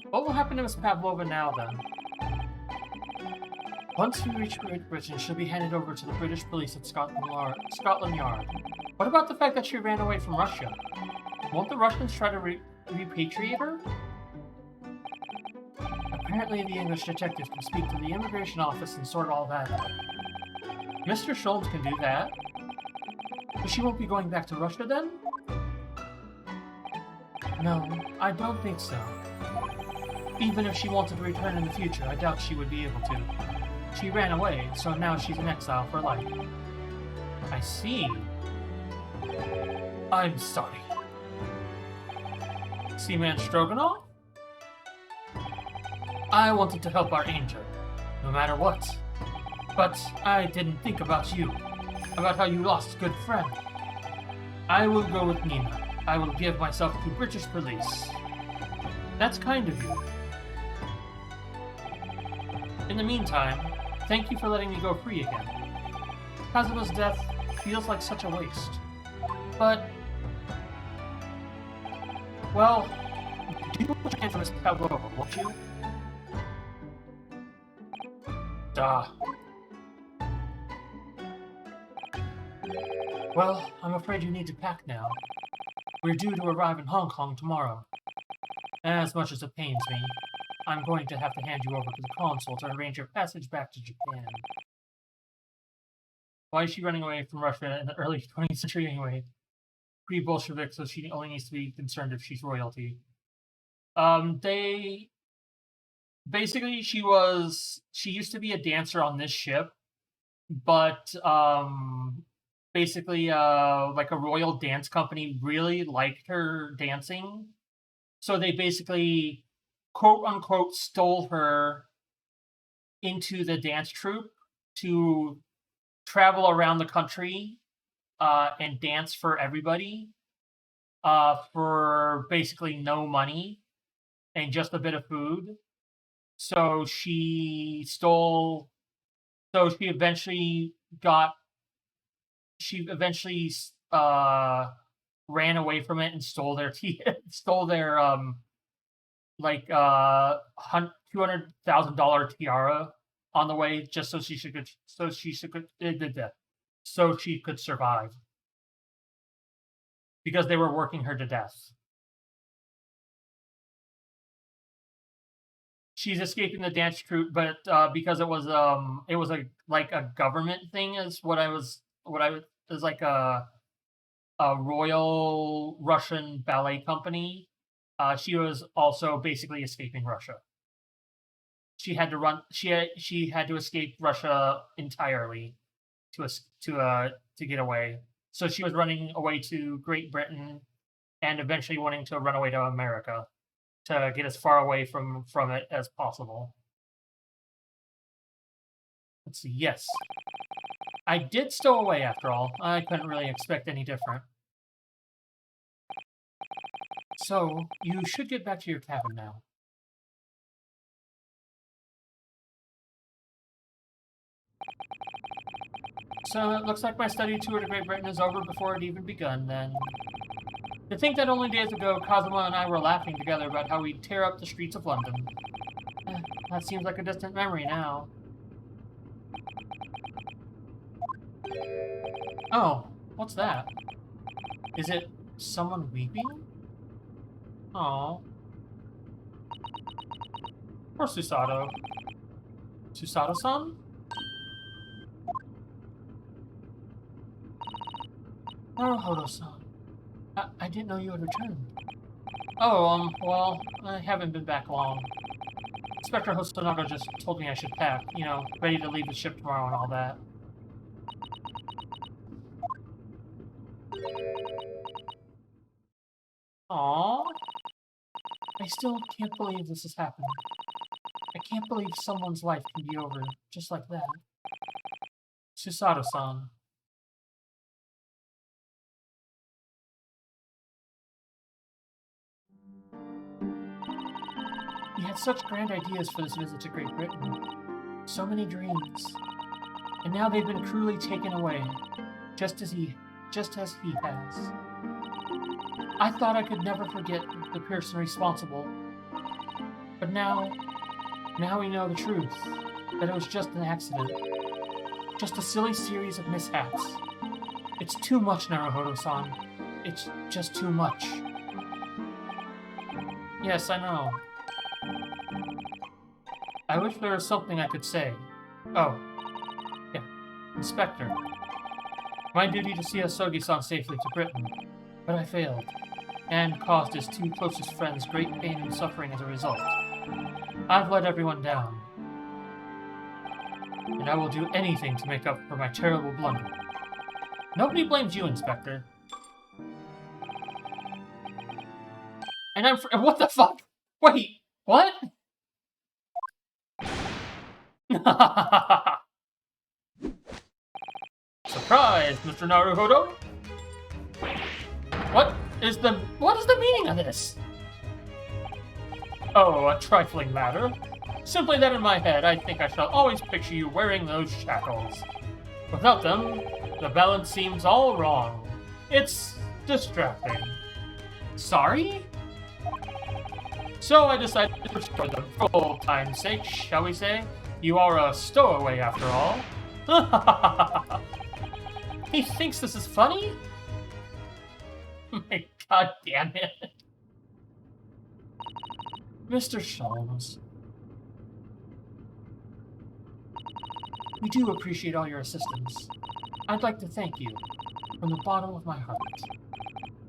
What will happen to Miss Pavlova now, then? Once we reach Great Britain, she'll be handed over to the British police at Scotland Yard. What about the fact that she ran away from Russia? Won't the Russians try to repatriate her? Apparently the English detective can speak to the immigration office and sort all that out. Mr. Schultz can do that. But she won't be going back to Russia then? No, I don't think so. Even if she wanted to return in the future, I doubt she would be able to. She ran away, so now she's in exile for life. I see. I'm sorry. Seaman Stroganoff? I wanted to help our angel, no matter what. But I didn't think about you, about how you lost a good friend. I will go with Nina. I will give myself to British police. That's kind of you. In the meantime, thank you for letting me go free again. Kazuma's death feels like such a waste. But, well, do what you can for Miss Pavlova, won't you? Duh. Well, I'm afraid you need to pack now. We're due to arrive in Hong Kong tomorrow. As much as it pains me, I'm going to have to hand you over to the consul to arrange your passage back to Japan. Why is she running away from Russia in the early 20th century anyway? Pre-Bolshevik, so she only needs to be concerned if she's royalty. Basically, she used to be a dancer on this ship, but, basically, like a royal dance company really liked her dancing, so they basically, quote-unquote, stole her into the dance troupe to travel around the country and dance for everybody for basically no money and just a bit of food. So she stole. So she eventually got. She eventually ran away from it and stole their stole their like $200,000 tiara on the way, just so she could survive, because they were working her to death. She's escaping the dance troupe, but because it was a government thing, is what I was like a royal Russian ballet company. She was also basically escaping Russia. She had to run. She had to escape Russia entirely to get away. So she was running away to Great Britain, and eventually wanting to run away to America to get as far away from it as possible. Let's see. Yes, I did stow away after all. I couldn't really expect any different. So, you should get back to your cabin now. So, it looks like my study tour to Great Britain is over before it even begun, then. To think that only days ago, Kazuma and I were laughing together about how we'd tear up the streets of London. That seems like a distant memory now. Oh, what's that? Is it someone weeping? Oh. Poor Susato. Susato-san? Naruhodo-san. I didn't know you had returned. Oh, well, I haven't been back long. Inspector Hosonaga just told me I should pack, ready to leave the ship tomorrow and all that. Aww. I still can't believe this has happened. I can't believe someone's life can be over just like that. Susato-san. He had such grand ideas for this visit to Great Britain. So many dreams. And now they've been cruelly taken away, just as he has. I thought I could never forget the person responsible. But now we know the truth, that it was just an accident. Just a silly series of mishaps. It's too much, Naruhodo-san. It's just too much. Yes, I know. I wish there was something I could say. Oh. Yeah. Inspector. My duty to see Asogi-san safely to Britain. But I failed. And caused his two closest friends great pain and suffering as a result. I've let everyone down. And I will do anything to make up for my terrible blunder. Nobody blames you, Inspector. And what the fuck? Wait, what? Surprise, Mr. Naruhodo! What is the meaning of this? Oh, a trifling matter. Simply that in my head, I think I shall always picture you wearing those shackles. Without them, the balance seems all wrong. It's distracting. Sorry? So I decided to restore them for old time's sake, shall we say? You are a stowaway after all. He thinks this is funny? My god damn it. Mr. Sholmes. We do appreciate all your assistance. I'd like to thank you from the bottom of my heart.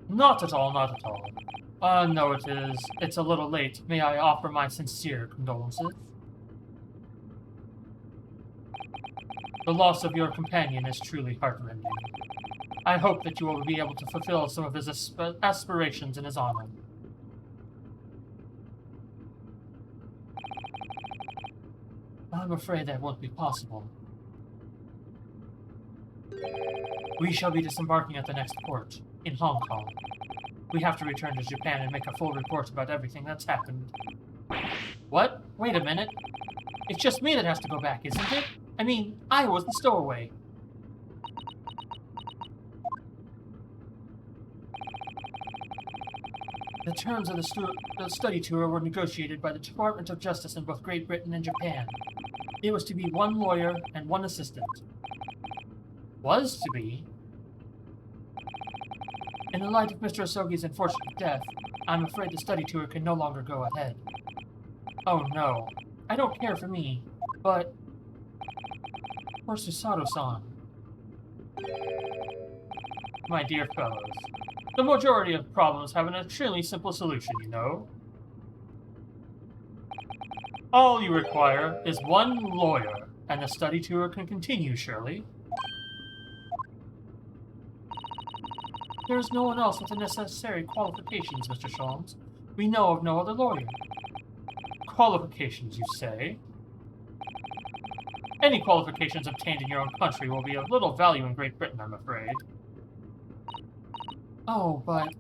Not at all, not at all. No, it's a little late. May I offer my sincere condolences? The loss of your companion is truly heartrending. I hope that you will be able to fulfill some of his aspirations in his honor. I'm afraid that won't be possible. We shall be disembarking at the next port, in Hong Kong. We have to return to Japan and make a full report about everything that's happened. What? Wait a minute. It's just me that has to go back, isn't it? I mean, I was the stowaway. The terms of the study tour were negotiated by the Department of Justice in both Great Britain and Japan. It was to be one lawyer and one assistant. Was to be? In the light of Mr. Asogi's unfortunate death, I'm afraid the study tour can no longer go ahead. Oh no. I don't care for me, but... for Susato-san. My dear fellows, the majority of problems have an extremely simple solution, you know. All you require is one lawyer, and the study tour can continue, surely. There is no one else with the necessary qualifications, Mr. Sholmes. We know of no other lawyer. Qualifications, you say? Any qualifications obtained in your own country will be of little value in Great Britain, I'm afraid. Oh, but...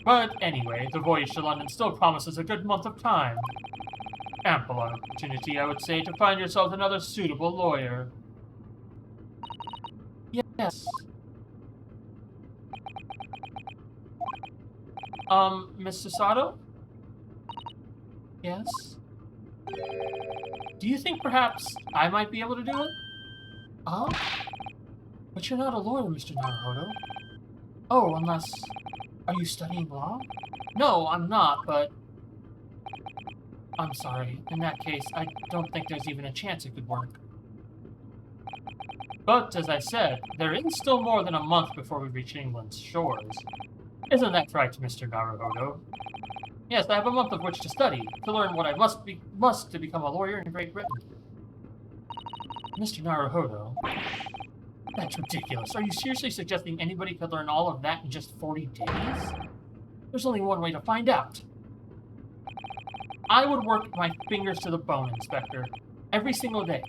But anyway, the voyage to London still promises a good month of time. Ample opportunity, I would say, to find yourself another suitable lawyer. Yes. Miss Susato? Yes? Do you think perhaps I might be able to do it? Oh? But you're not a lawyer, Mr. Naruhodo. Oh, unless... Are you studying law? No, I'm not, but... I'm sorry. In that case, I don't think there's even a chance it could work. But, as I said, there is still more than a month before we reach England's shores. Isn't that right, Mr. Naruhodo? Yes, I have a month of which to study, to learn what I must to become a lawyer in Great Britain. Mr. Naruhodo? That's ridiculous. Are you seriously suggesting anybody could learn all of that in just 40 days? There's only one way to find out. I would work my fingers to the bone, Inspector. Every single day.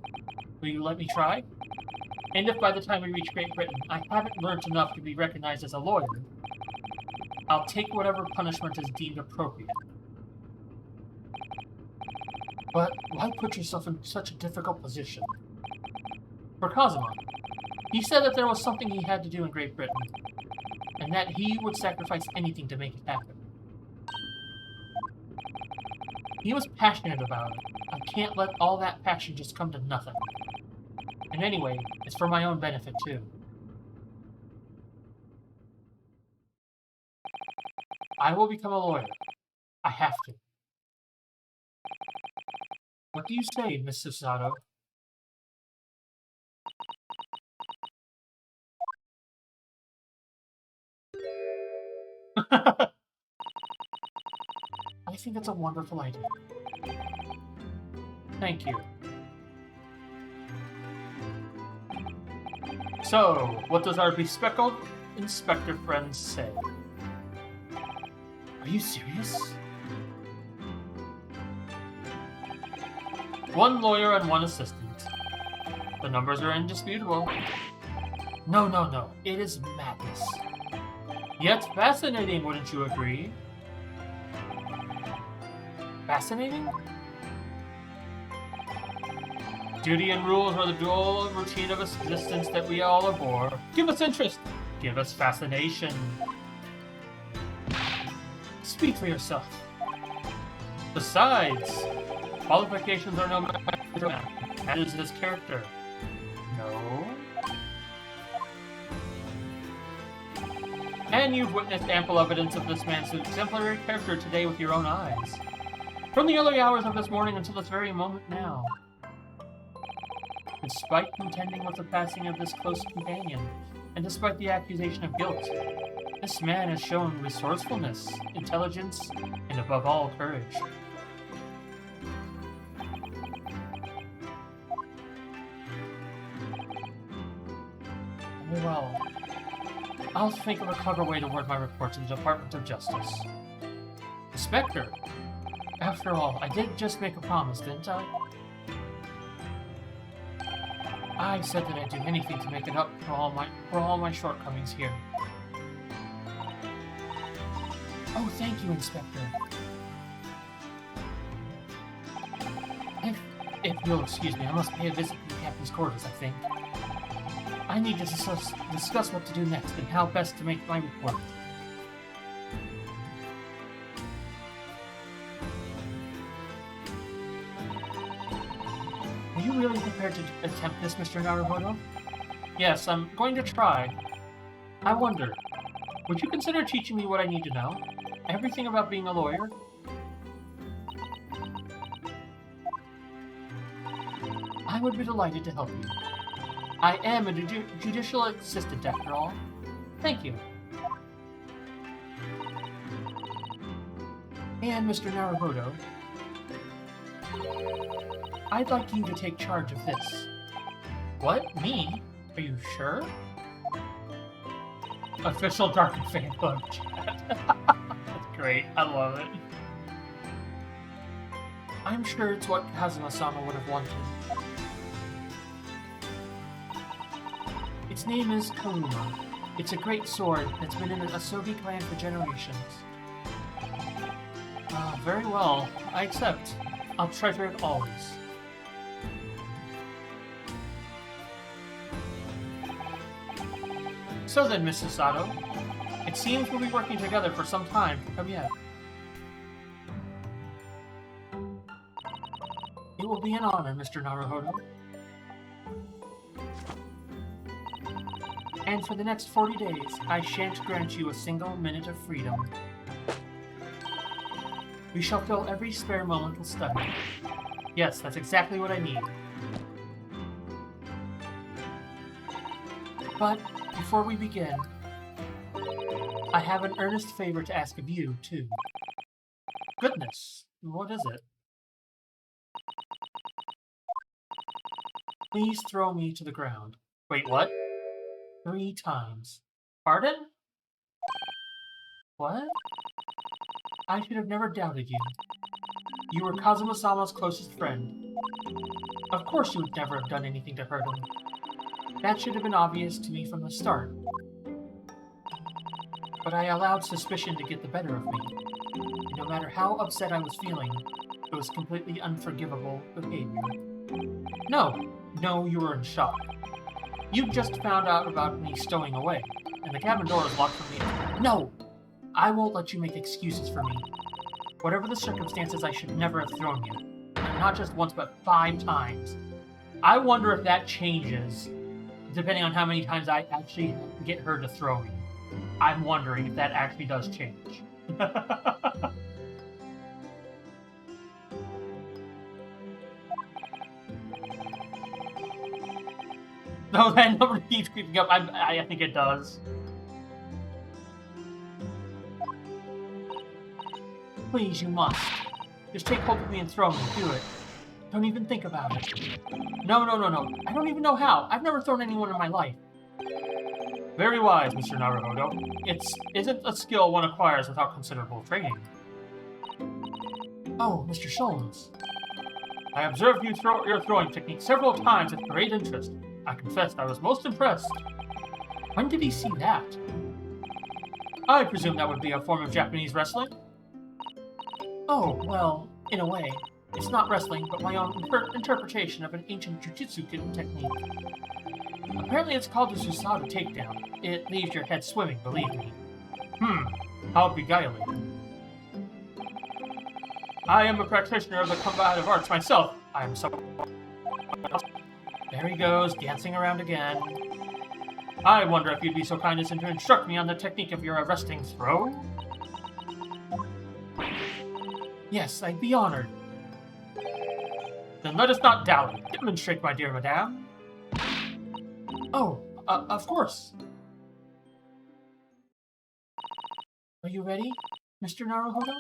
Will you let me try? And if by the time we reach Great Britain I haven't learned enough to be recognized as a lawyer, I'll take whatever punishment is deemed appropriate. But why put yourself in such a difficult position? For Kazuma, he said that there was something he had to do in Great Britain, and that he would sacrifice anything to make it happen. He was passionate about it. I can't let all that passion just come to nothing. And anyway, it's for my own benefit, too. I will become a lawyer. I have to. What do you say, Miss Susato? I think that's a wonderful idea. Thank you. So, what does our bespectacled inspector friend say? Are you serious? One lawyer and one assistant. The numbers are indisputable. No. It is madness. Yet fascinating, wouldn't you agree? Fascinating? Duty and rules are the dual routine of existence that we all abhor. Give us interest. Give us fascination. Speak for yourself. Besides, qualifications are no matter. That is his character. No? And you've witnessed ample evidence of this man's exemplary character today with your own eyes. From the early hours of this morning until this very moment now. Despite contending with the passing of this close companion, and despite the accusation of guilt, this man has shown resourcefulness, intelligence, and above all, courage. Very well. I'll think of a clever way to word my report to the Department of Justice. Inspector! After all, I did just make a promise, didn't I? I said that I'd do anything to make it up for all my shortcomings here. Oh, thank you, Inspector. If you'll excuse me, I must pay a visit to the captain's quarters, I think. I need to discuss what to do next and how best to make my report. Are you really prepared to attempt this, Mr. Naruhodo? Yes, I'm going to try. I wonder, would you consider teaching me what I need to know? Everything about being a lawyer? I would be delighted to help you. I am a judicial assistant, after all. Thank you. And Mr. Naruhodo, I'd like you to take charge of this. What? Me? Are you sure? Official Dark fan club chat. That's great. I love it. I'm sure it's what Kazuma-sama would have wanted. Its name is Karuma. It's a great sword that's been in the Asogi clan for generations. Very well. I accept. I'll treasure it always. So then, Mrs. Sato, it seems we'll be working together for some time to come yet. It will be an honor, Mr. Naruhodo. And for the next 40 days, I shan't grant you a single minute of freedom. We shall fill every spare moment with study. Yes, that's exactly what I need. But before we begin, I have an earnest favor to ask of you, too. Goodness, what is it? Please throw me to the ground. Wait, what? 3 times. Pardon? What? I should have never doubted you. You were Kazuma-sama's closest friend. Of course you would never have done anything to hurt him. That should have been obvious to me from the start. But I allowed suspicion to get the better of me. And no matter how upset I was feeling, it was completely unforgivable behavior. No, you were in shock. You just found out about me stowing away, and the cabin door is locked from the inside. No! I won't let you make excuses for me. Whatever the circumstances, I should never have thrown you. And not just once, but 5 times. I wonder if that changes, depending on how many times I actually get her to throw me. I'm wondering if that actually does change. No, that number keeps creeping up. I think it does. Please, you must. Just take hold of me and throw me. Do it. Don't even think about it. No. I don't even know how. I've never thrown anyone in my life. Very wise, Mr. Naruhodo. It isn't a skill one acquires without considerable training. Oh, Mr. Sholmes. I observed your throwing technique several times with great interest. I confessed I was most impressed. When did he see that? I presume that would be a form of Japanese wrestling? Oh, well, in a way. It's not wrestling, but my own interpretation of an ancient jujitsu technique. Apparently it's called the Susato takedown. It leaves your head swimming, believe me. How beguiling. I am a practitioner of the combative arts myself. I am so... There he goes, dancing around again. I wonder if you'd be so kind as to instruct me on the technique of your arresting throw? Yes, I'd be honored. Then let us not dally. Demonstrate, my dear madame. Oh, of course. Are you ready, Mr. Naruhodo?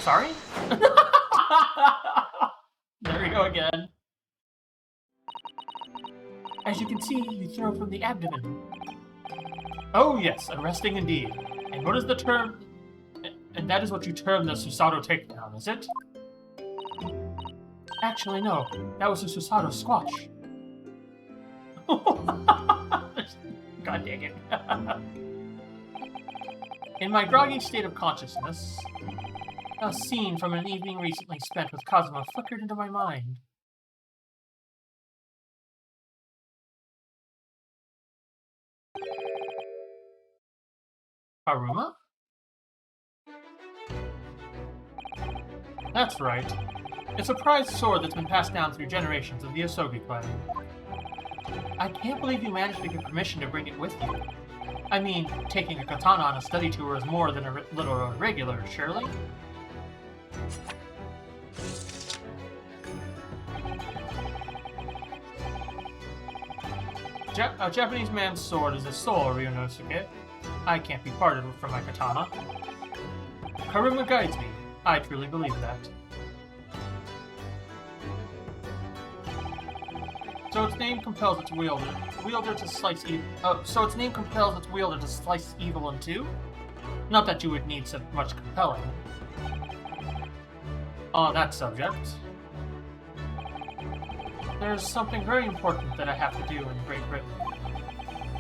Sorry? There we go again. As you can see, you throw from the abdomen. Oh yes, arresting indeed. And what is the term... And that is what you term the Susato takedown, is it? Actually, no. That was a Susato squash. God dang it. In my groggy state of consciousness, a scene from an evening recently spent with Kazuma flickered into my mind. Haruma? That's right. It's a prized sword that's been passed down through generations of the Asogi clan. I can't believe you managed to get permission to bring it with you. I mean, taking a katana on a study tour is more than a little irregular, surely? A Japanese man's sword is a soul, Ryunosuke. I can't be parted from my katana. Karuma guides me. I truly believe that. So its name compels its wielder to slice evil. So its name compels its wielder to slice evil in two. Not that you would need so much compelling. On that subject, there's something very important that I have to do in Great Britain,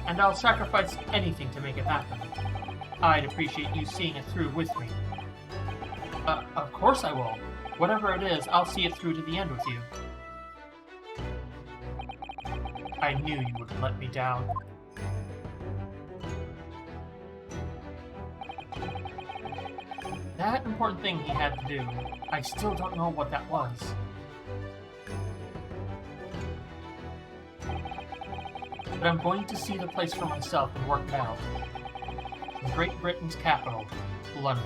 and I'll sacrifice anything to make it happen. I'd appreciate you seeing it through with me. Of course I will. Whatever it is, I'll see it through to the end with you. I knew you wouldn't let me down. That important thing he had to do, I still don't know what that was. But I'm going to see the place for myself and work it out. In Great Britain's capital, London.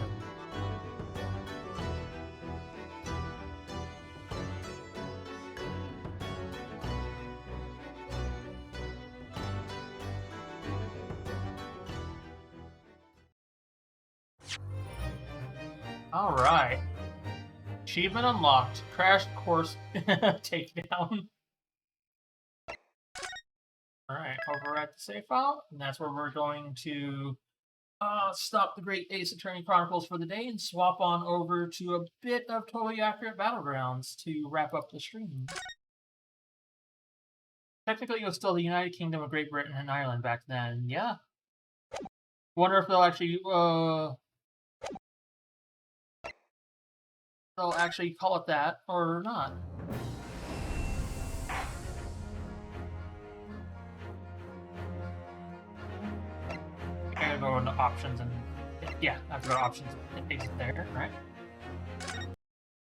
Alright. Achievement unlocked. Crash course takedown. Alright, overwrite the save file, and that's where we're going to stop the Great Ace Attorney Chronicles for the day and swap on over to a bit of Totally Accurate Battlegrounds to wrap up the stream. Technically, it was still the United Kingdom of Great Britain and Ireland back then. Yeah. Wonder if they'll actually call it that or not. I gotta go into options and yeah, I have to go to options and exit there, right?